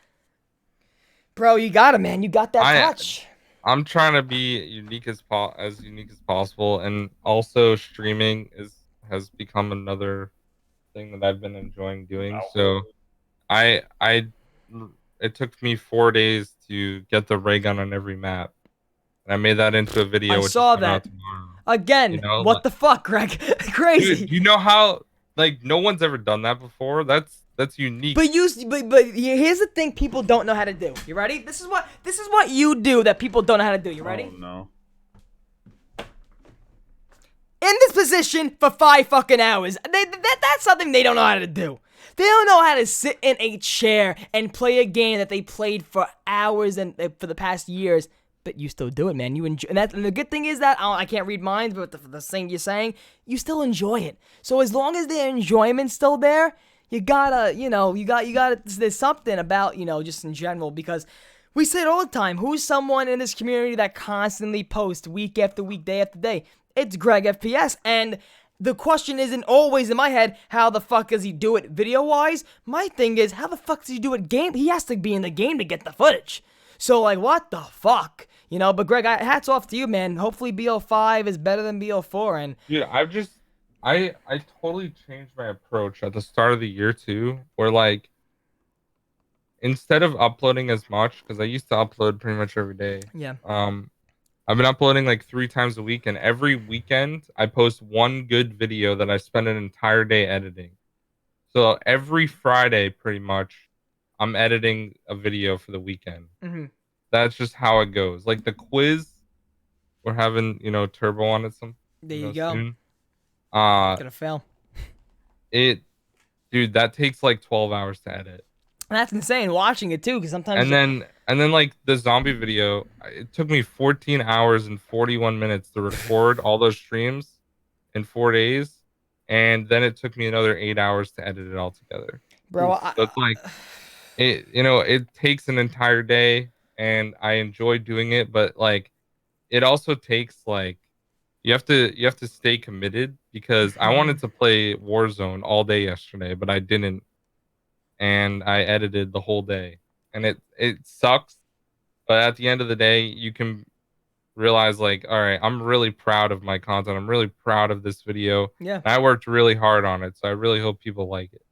Bro, you got it, man. You got that touch. I'm trying to be unique as possible, and also streaming has become another thing that I've been enjoying doing. So, I it took me 4 days to get the ray gun on every map, and I made that into a video. I saw that. Again, you know, what the fuck, Greg? Crazy. Dude, you know how, like, no one's ever done that before? That's unique. But here's the thing people don't know how to do. You ready? This is what you do that people don't know how to do. You ready? Oh no. In this position for 5 fucking hours. That's something they don't know how to do. They don't know how to sit in a chair and play a game that they played for hours and for the past years. But you still do it, man. You enjoy, and the good thing is that I can't read minds, but the thing you're saying, you still enjoy it. So as long as the enjoyment's still there, you gotta, you know, you gotta. There's something about, you know, just in general, because we say it all the time. Who's someone in this community that constantly posts week after week, day after day? It's GregFPS, and the question isn't always in my head, how the fuck does he do it video-wise? My thing is, how the fuck does he do it game? He has to be in the game to get the footage. So, like, what the fuck? You know, but Greg, hats off to you, man. Hopefully BO5 is better than BO4, and... Dude, I totally changed my approach at the start of the year, too, where, like, instead of uploading as much, because I used to upload pretty much every day. Yeah. I've been uploading like 3 times a week, and every weekend I post one good video that I spend an entire day editing. So every Friday, pretty much, I'm editing a video for the weekend. Mm-hmm. That's just how it goes. Like the quiz, we're having, you know, Turbo on it There you go. soon. Gonna fail. Dude, that takes like 12 hours to edit. That's insane watching it too, because sometimes. And then like the zombie video, it took me 14 hours and 41 minutes to record all those streams in 4 days, and then it took me another 8 hours to edit it all together. Bro, So it's like it takes an entire day, and I enjoy doing it, but like it also takes like you have to stay committed, because I wanted to play Warzone all day yesterday, but I didn't. And I edited the whole day, and it sucks, but at the end of the day, you can realize, like, all right, I'm really proud of my content. I'm really proud of this video. Yeah. And I worked really hard on it, so I really hope people like it,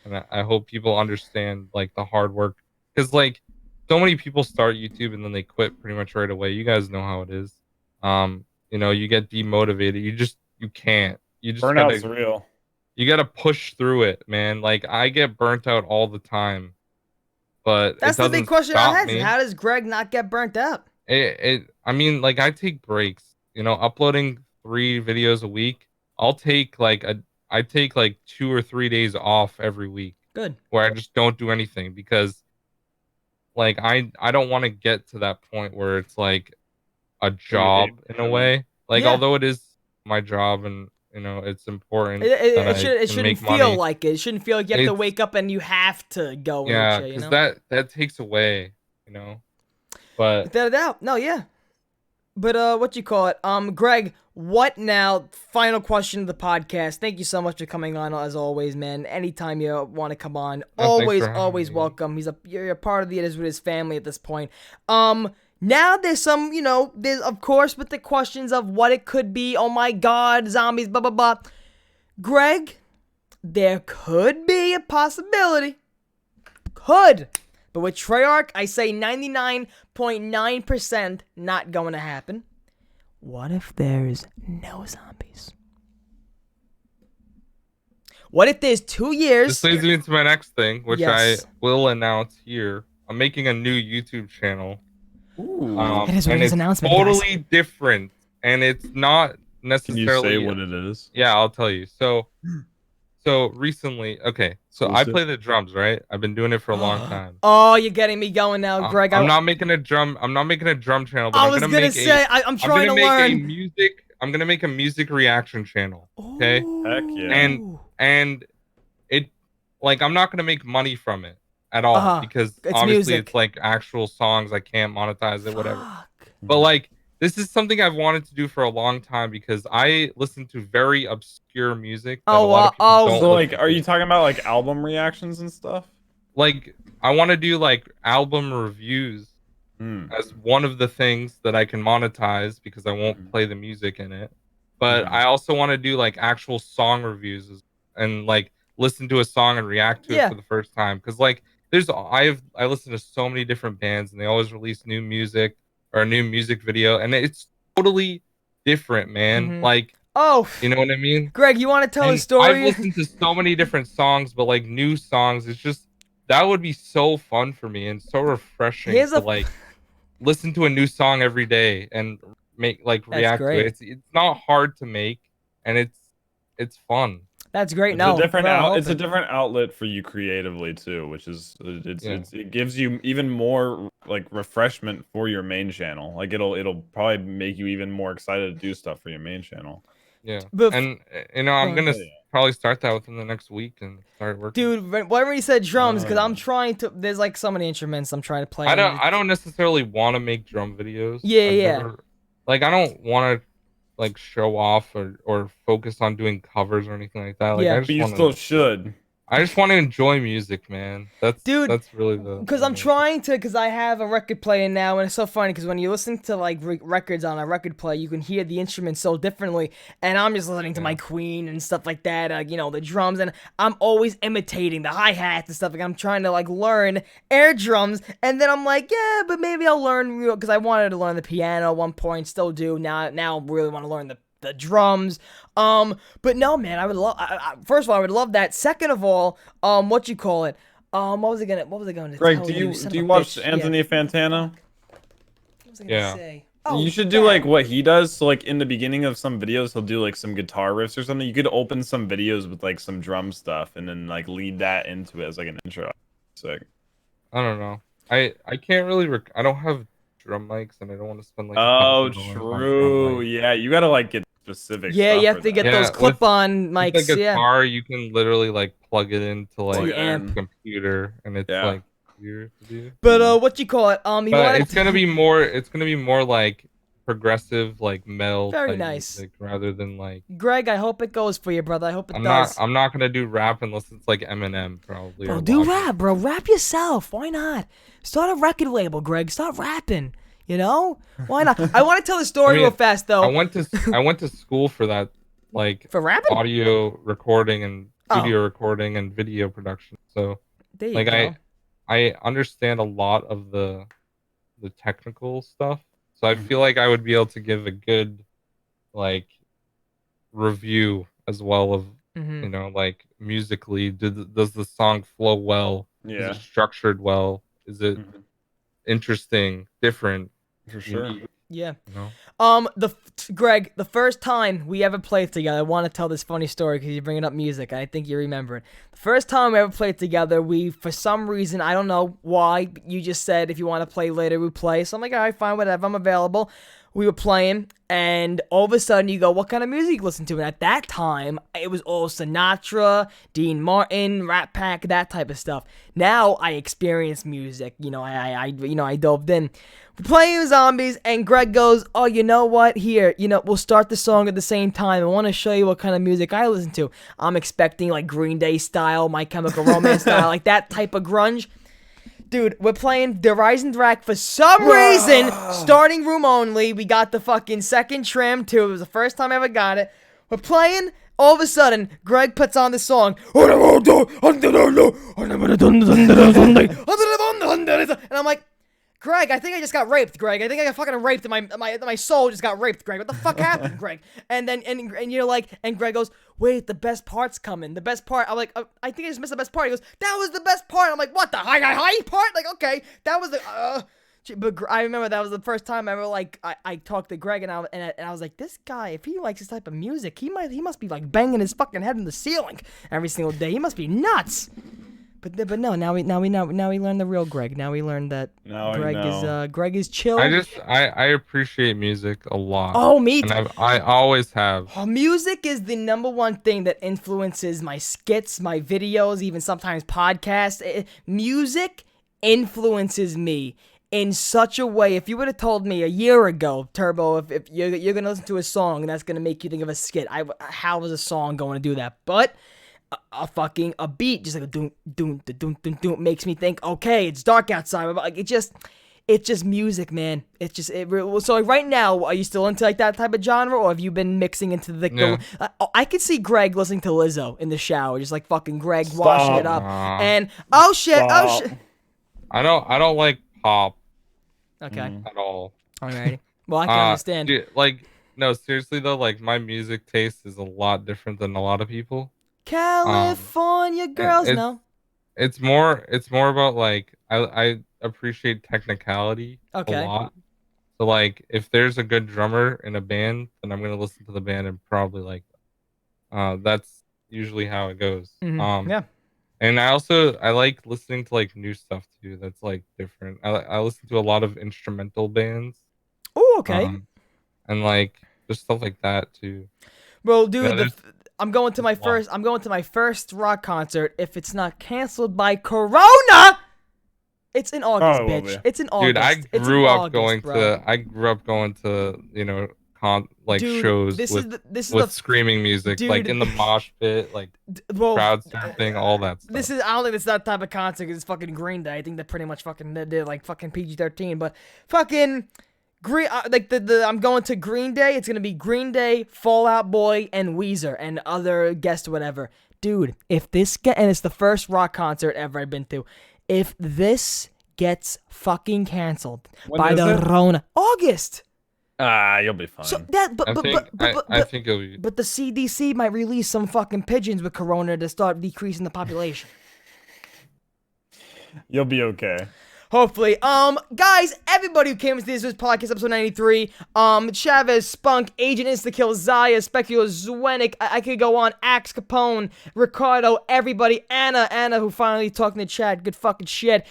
and I hope people understand like the hard work, because like so many people start YouTube and then they quit pretty much right away. You guys know how it is. You know, you get demotivated. You can't. You just Burnout's real. You gotta push through it, man. Like, I get burnt out all the time, but that's the big question I had. How does Greg not get burnt out? I mean, like, I take breaks. You know, uploading 3 videos a week. I take like 2 or 3 days off every week. Good. Where I just don't do anything, because, like, I don't want to get to that point where it's like a job in a way. Like, although it is my job, and you know, it's important. It shouldn't feel like it. It shouldn't feel like you have to wake up and you have to go. Yeah, because that takes away, you know. But without a doubt, no, yeah. But what you call it, Greg? What now? Final question of the podcast. Thank you so much for coming on, as always, man. Anytime you want to come on, always welcome. You're a part of the It Is With His family at this point. Now there's some, you know, there's of course with the questions of what it could be. Oh my God, zombies, blah blah blah. Greg, there could be a possibility. But with Treyarch, I say 99.9% not going to happen. What if there's no zombies? What if there's 2 years? This leads me into my next thing, which I will announce here. I'm making a new YouTube channel. Ooh. It is and his it's announcement, guys. totally different, and it's not Can necessarily. you say what it is? Yeah, I'll tell you. So recently, okay. So I Exclusive? play the drums, right? I've been doing it for a long time. Oh, you're getting me going now, Greg. I'm not making a drum. I'm not making a drum channel, but I I'm was gonna gonna make say a. I'm I'm trying gonna to make a learn. music. I'm gonna make a music reaction channel. Okay. Heck yeah. And it, like, I'm not gonna make money from it at all Uh-huh. because It's obviously music. it's like actual songs. I can't monetize it, whatever. Fuck. But like, this is something I've wanted to do for a long time because I listen to very obscure music that a lot of people don't So listen like, are to. you talking about like album reactions and stuff? Like, I want to do like album reviews Hmm. as one of the things that I can monetize because I won't Mhm. play the music in it. But Mhm. I also want to do like actual song reviews and like listen to a song and react to it Yeah. for the first time. Because like I listen to so many different bands and they always release new music or a new music video and it's totally different, man. Mhm. Like, Oh, you know what I mean? Greg, you want to tell a And I've story? listened to so many different songs, but like new songs, it's just that would be so fun for me and so refreshing Here's to a. like listen to a new song every day and make like That's react to it. great. It's not hard to make and it's fun. That's great. It's a No, different bro, it's a open. different outlet for you creatively too, which is Yeah. it gives you even more like refreshment for your main channel. Like it'll probably make you even more excited to do stuff for your main channel. Yeah. Bef- And you know, I'm Go gonna Oh, yeah. probably start that within the next week and start working. Dude, whenever you said drums, because I'm Oh. trying to. There's like so many instruments I'm trying to play. I don't necessarily want to make drum videos. Yeah, I've yeah. never, like I don't want to like show off or focus on doing covers or anything like that. Like Yeah. But you still should. I just want to enjoy music, man. Dude, That's really the Because the I'm main trying to, because I have a record player now, and it's so funny because when you listen to like records on a record player, you can hear the instruments so differently. And I'm just listening to my Queen and stuff like that, you know, the drums, and I'm always imitating the hi hats and stuff. Like I'm trying to like learn air drums, and then I'm like, yeah, but maybe I'll learn real because I wanted to learn the piano at one point, still do now. Now I really want to learn the drums. But no, man, I would love. First of all, I would love that. Second of all, what you call it? What was I going to Greg, tell do you? you Son do of you a watch bitch. Anthony Yeah. Fantano? What was I Yeah. gonna say? Oh, You should do that. like what he does. So like in the beginning of some videos, he'll do like some guitar riffs or something. You could open some videos with like some drum stuff and then like lead that into it as like an intro. Sick. I don't know. I can't really. I don't have drum mics, and I don't want to spend like Oh, $1,000 on drum true. mics. Yeah, you gotta like get specific Yeah, stuff you for have to that. get Yeah, those clip-on With mics. the Yeah. guitar, you can literally like plug it into Plug like the it amp. in. computer, and it's Yeah. like weird to do. But what you call it? You But want it's gonna be more. It's gonna be more like progressive, like metal Very type nice. music, rather than like. Greg, I hope it goes for you, brother. I hope it does. I'm not gonna do rap unless it's like Eminem, probably. Bro, or do Logic. rap, bro. Rap yourself. Why not? Start a record label, Greg. Start rapping. You know? Why not? I want to tell the story real fast though. I went to school for that, like For rapping? audio recording and Oh. studio recording and video production. So There you like go. I understand a lot of the technical stuff. So I Mm-hmm. feel like I would be able to give a good like review as well of Mm-hmm. you know like musically does the song flow well? Yeah. Is it structured well? Is it Mhm. interesting, different, For sure. unique, Yeah. you know? Greg, the first time we ever played together, I want to tell this funny story because you're bringing up music, and I think you remember it. The first time we ever played together, we, for some reason, I don't know why, but you just said if you want to play later, we play. So I'm like, all right, fine, whatever, I'm available. We were playing, and all of a sudden you go, what kind of music you listen to? And at that time, it was all Sinatra, Dean Martin, Rat Pack, that type of stuff. Now I experience music, you know, I dove in. We're playing zombies, and Greg goes, oh, you know what? Here, you know, we'll start the song at the same time. I want to show you what kind of music I listen to. I'm expecting like Green Day style, My Chemical Romance style, like that type of grunge. Dude, we're playing The Rising Drac for some reason, starting room only. We got the fucking second tram too. It was the first time I ever got it. We're playing. All of a sudden, Greg puts on the song. And I'm like, Greg, I think I just got raped, Greg. I think I got fucking raped and my soul just got raped, Greg. What the fuck happened, Greg? And then and you're like, and Greg goes, wait, the best part's coming. The best part. I'm like, I think I just missed the best part. He goes, that was the best part. I'm like, what, the high part? Like, okay, that was the But I remember that was the first time I ever like I talked to Greg and I was like, this guy, if he likes this type of music, he must be like banging his fucking head in the ceiling every single day. He must be nuts. But no, now we learned the real Greg. Now we learned that Greg is chill. I appreciate music a lot. Oh, me too. And I always have. Oh, music is the number one thing that influences my skits, my videos, even sometimes podcasts. Music influences me in such a way. If you would have told me a year ago, Turbo, if you're gonna listen to a song and that's gonna make you think of a skit, how is a song going to do that? But a beat, just like a doom doom doom doom doom, makes me think, okay, it's dark outside. Like it's just music, man. So like right now, are you still into like that type of genre, or have you been mixing into the? I could see Greg listening to Lizzo in the shower, just like fucking Greg washing it up, and oh shit. I don't like pop. Okay. At all. Alrighty. Well, I can understand. Dude, like, no, seriously though, like my music taste is a lot different than a lot of people. California girls, no. It's more about like I appreciate technicality a lot. So like if there's a good drummer in a band, then I'm gonna listen to the band and probably like that's usually how it goes. Yeah. And I like listening to like new stuff too. That's like different. I listen to a lot of instrumental bands. Oh, okay. And like just stuff like that too. Well, dude, I'm going to my first rock concert if it's not canceled by Corona. It's in August, bitch. It's in August. Dude, I grew up going to, you know, shows with screaming music, dude, like in the mosh pit, like crowd surfing, all that stuff. I don't think it's that type of concert. 'Cause it's fucking Green Day. I think they're pretty much fucking they're like fucking PG-13, but fucking Green like I'm going to Green Day. It's gonna be Green Day, Fall Out Boy, and Weezer and other guests, whatever. Dude, if this and it's the first rock concert ever I've been to. If this gets fucking canceled by the Rona, August. You'll be fine. So that, I think it'll be. But the CDC might release some fucking pigeons with Corona to start decreasing the population. You'll be okay. Hopefully. Guys, everybody who came to this podcast, episode 93, Chavez, Spunk, Agent Instakill, Zaya, Specular, Zwenik, I could go on, Axe Capone, Ricardo, everybody, Anna, who finally talked in the chat, good fucking shit,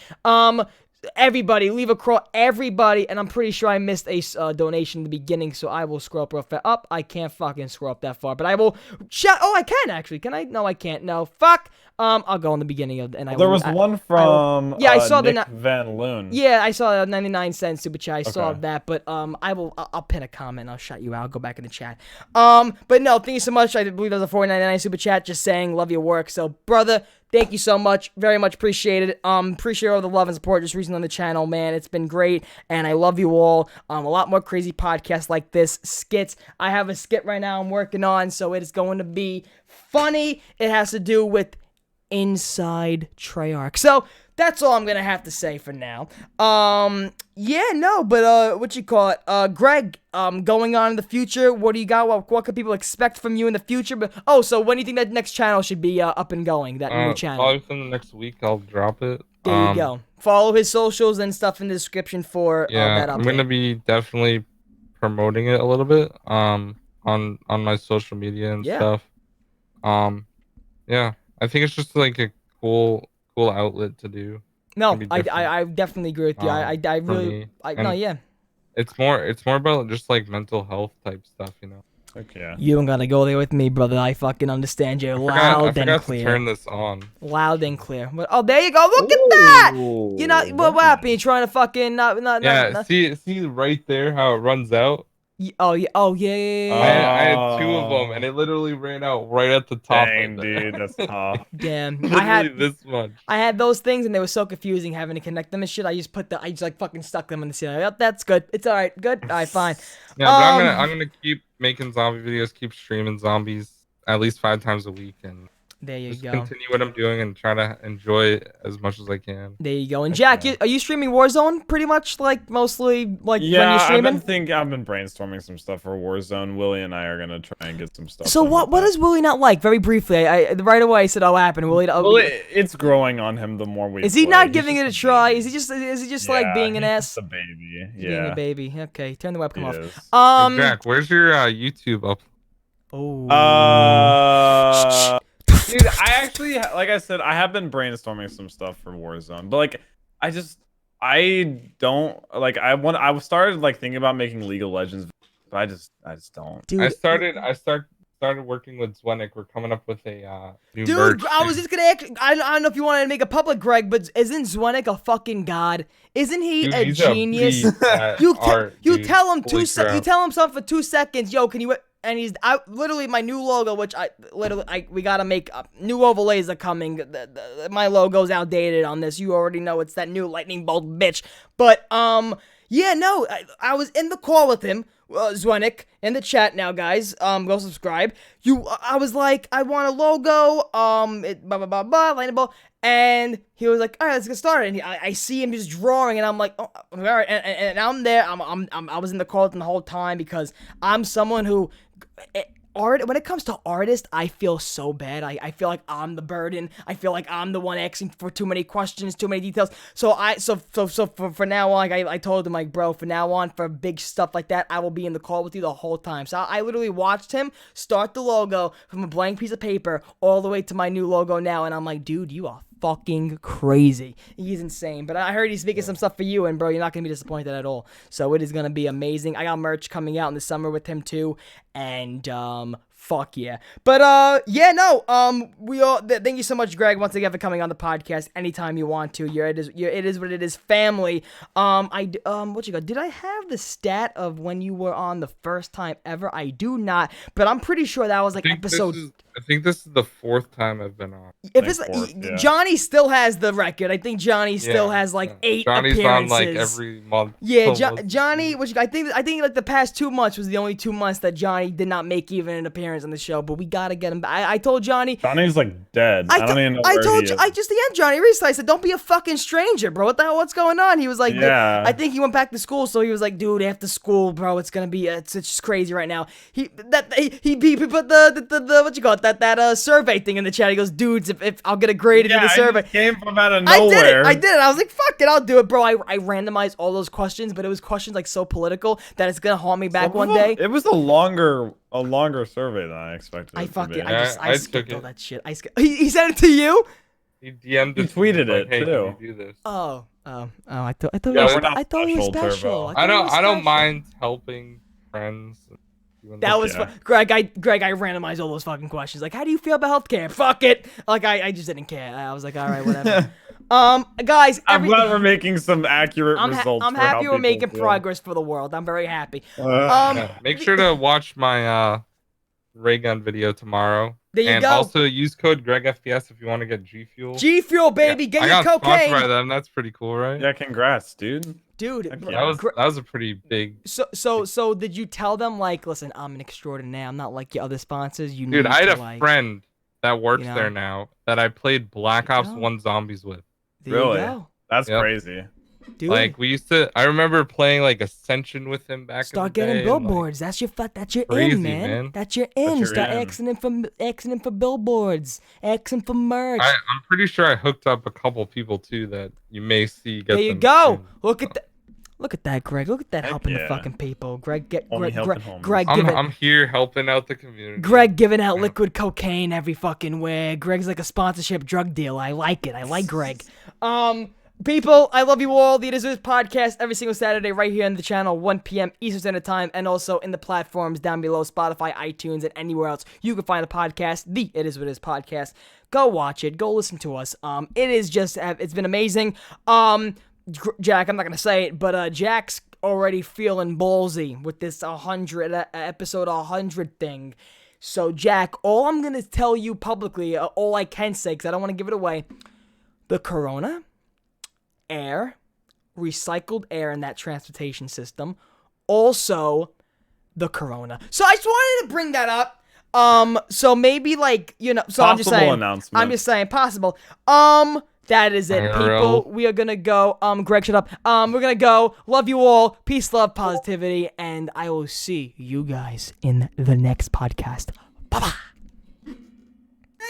everybody, leave a crawl, everybody, and I'm pretty sure I missed a donation in the beginning, so I will scroll up real fast. Up, I can't fucking scroll up that far, but I will chat. Oh, I can actually. Can I? No, I can't. No, fuck. I'll go in the beginning of, and I. There was one from. I saw Nick Van Loon. Yeah, I saw a 99-cent super chat. I saw that, but I'll pin a comment. And I'll shout you out. I'll go back in the chat. But no, thank you so much. I believe there was a $4.99 super chat. Just saying, love your work. So, brother, thank you so much. Very much appreciated. Appreciate all the love and support just recently on the channel, man. It's been great, and I love you all. A lot more crazy podcasts like this, skits. I have a skit right now I'm working on, so it is going to be funny. It has to do with inside Treyarch. So that's all I'm gonna have to say for now. What you call it? Greg, going on in the future, what do you got? What can people expect from you in the future? But so when do you think that next channel should be up and going? That new channel? Probably within the next week I'll drop it. There you go. Follow his socials and stuff in the description for that update. I'm gonna be definitely promoting it a little bit on my social media and stuff. I think it's just like a cool outlet to do. No, I definitely agree with you. I really It's more about just like mental health type stuff, you know. Okay. You don't gotta go there with me, brother. I fucking understand you loud and clear. To turn this on. Loud and clear. There you go. Look at that. You know what happened? You trying to fucking not. See right there how it runs out. Oh yeah. I had two of them, and it literally ran out right at the top. Dang, dude, that's tough. Damn, literally this much. I had those things, and they were so confusing having to connect them and shit. I just like fucking stuck them in the ceiling. Yep, that's good. It's all right. Good. All right, fine. Yeah, but I'm gonna keep making zombie videos, keep streaming zombies at least 5 times a week, and There you Just go. continue what I'm doing and try to enjoy it as much as I can. There you go. And Jack, are you streaming Warzone pretty much like mostly like when you're streaming? I've been brainstorming some stuff for Warzone. Willie and I are gonna try and get some stuff. So done what with that. is Willie not like? Very briefly, I right away I said, "Oh, what happened?" Willie, Well, it's growing on him the more we. is he play. not He's giving it just a try? baby. Is he just like being an he's ass? just a baby. He's being Yeah. a baby. Okay, turn the webcam He off. is. Hey, Jack, where's your YouTube up? Oh. Dude, I actually, like I said, I have been brainstorming some stuff for Warzone, but like, I don't like. I started like thinking about making League of Legends, but I just don't. Dude, I started working with Zwenik. We're coming up with a new Dude, merch I was thing. just gonna ask. I don't know if you wanted to make a public, Greg, but isn't Zwenik a fucking god? Isn't he Dude, a he's genius? beast at You art, you dude. tell him Holy you crap. tell him something for 2 seconds. Yo, can you? And he's literally my new logo, which we gotta make new overlays are coming. My logo's outdated on this. You already know it's that new lightning bolt bitch. But yeah, no, I was in the call with him. Zwenik in the chat now, guys. Go subscribe. I was like, I want a logo. Lightning bolt. And he was like, all right, let's get started. And I see him just drawing, and I'm like, oh, all right. And I'm there. I was in the call with him the whole time because I'm someone who. When it comes to artists, I feel so bad. I feel like I'm the burden. I feel like I'm the one asking for too many questions, too many details. So for now on, I told him, like, bro, from now on, for big stuff like that, I will be in the call with you the whole time. So I literally watched him start the logo from a blank piece of paper all the way to my new logo now, and I'm like, dude, you are fucking crazy. He's insane. But I heard he's making some stuff for you, and bro, you're not gonna be disappointed at all. So it is gonna be amazing. I got merch coming out in the summer with him too, and fuck yeah. But yeah, no, we all thank you so much, Greg, once again for coming on the podcast anytime you want to. It is what it is, family. What you got? Did I have the stat of when you were on the first time ever? I do not, but I'm pretty sure that was like episode. I think this is the 4th time I've been on. If it's yeah. Johnny still has the record. I think Johnny still has like 8 Johnny's appearances. on like every month. Yeah, almost. Johnny. I think like the past 2 months was the only 2 months that Johnny did not make even an appearance on the show. But we gotta get him back. I told Johnny. Johnny's like dead. I don't even know where he is. I just the end Johnny recently. I said, don't be a fucking stranger, bro. What the hell? What's going on? He was like, Yeah. I think he went back to school, so he was like, dude, after school, bro, it's gonna be it's just crazy right now. He put the what you call it that survey thing in the chat. He goes, dudes, if I'll get a grade into the survey. It came from out of nowhere. I did it. I was like, fuck it, I'll do it, bro. I randomized all those questions, but it was questions like so political that it's gonna haunt me back one day. It was a longer survey than I expected. I fucked it. Yeah, I I skipped took all it. that shit. He sent it to you? He DM'd He us, tweeted like, it, hey, too. Can you do this? Oh. I thought Yeah, he was, we're not I thought he was special, special. Turbo. I don't special. mind helping friends. That was Yeah. fun. Greg, I randomized all those fucking questions. Like, how do you feel about healthcare? Fuck it. Like, I just didn't care. I was like, all right, whatever. Guys, I'm glad we're making some accurate results. I'm for how happy we're people making feel. progress for the world. I'm very happy. Yeah, make sure to watch my ray gun video tomorrow. There you and go. also use code GregFPS if you want to get G Fuel. G Fuel, baby. Get I your got sponsored by cocaine. them. That's pretty cool, right? Yeah, congrats, dude. Dude, Heck bro, yeah. That was a pretty big. so did you tell them, like, listen, I'm an extraordinaire. I'm not like your other sponsors. You Dude, need I had to, a like, friend that works you know. there now that I played Black There you Ops go. 1 Zombies with. There you Really? go. That's Yep. crazy. Dude, Like we used to, I remember playing like Ascension with him back start in the getting day. and, like, billboards. That's your crazy, in, man. man. That's your in. your Start in. Xing for billboards. Xing for merch. I'm pretty sure I hooked up a couple people too that you may see. Get There you them go. soon. Look at that. Look at that, Greg. Look at that Heck helping the yeah. fucking people. Greg, Only helping homies. Greg I'm, giving, I'm here helping out the community. Greg giving out liquid cocaine every fucking where. Greg's like a sponsorship drug dealer. I like it. I like Greg. People, I love you all. The It Is What It Is podcast every single Saturday right here on the channel, 1 p.m. Eastern Standard Time, and also in the platforms down below, Spotify, iTunes, and anywhere else you can find a podcast, the It Is What It Is podcast. Go watch it. Go listen to us. It is just, it's been amazing. Jack, I'm not gonna say it, but Jack's already feeling ballsy with this episode 100 thing. So Jack, all I'm gonna tell you publicly, all I can say, because I don't want to give it away, the Corona, air, recycled air in that transportation system, also the Corona. So I just wanted to bring that up. So maybe like, so I'm just Possible saying. announcement. I'm just saying possible. That is it, IRL. people. We are gonna go. Greg, shut up. We're gonna go. Love you all. Peace, love, positivity, and I will see you guys in the next podcast. Bye-bye.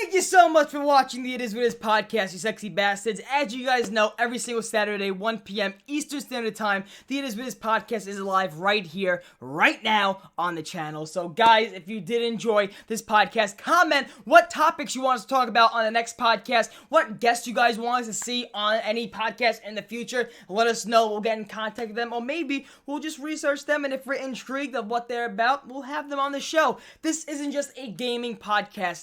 Thank you so much for watching the It Is What It Is podcast, you sexy bastards. As you guys know, every single Saturday, 1 p.m. Eastern Standard Time, the It Is What It Is podcast is live right here, right now on the channel. So, guys, if you did enjoy this podcast, comment what topics you want us to talk about on the next podcast, what guests you guys want us to see on any podcast in the future. Let us know. We'll get in contact with them, or maybe we'll just research them, and if we're intrigued of what they're about, we'll have them on the show. This isn't just a gaming podcast.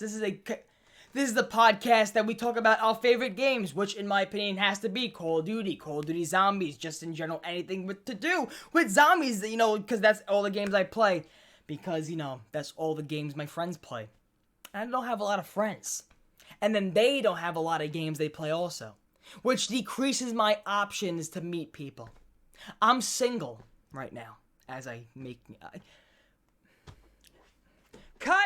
This is the podcast that we talk about our favorite games, which in my opinion has to be Call of Duty Zombies, just in general, anything to do with zombies, because that's all the games I play. Because, that's all the games my friends play. And I don't have a lot of friends. And then they don't have a lot of games they play also, which decreases my options to meet people. I'm single right now, as I make...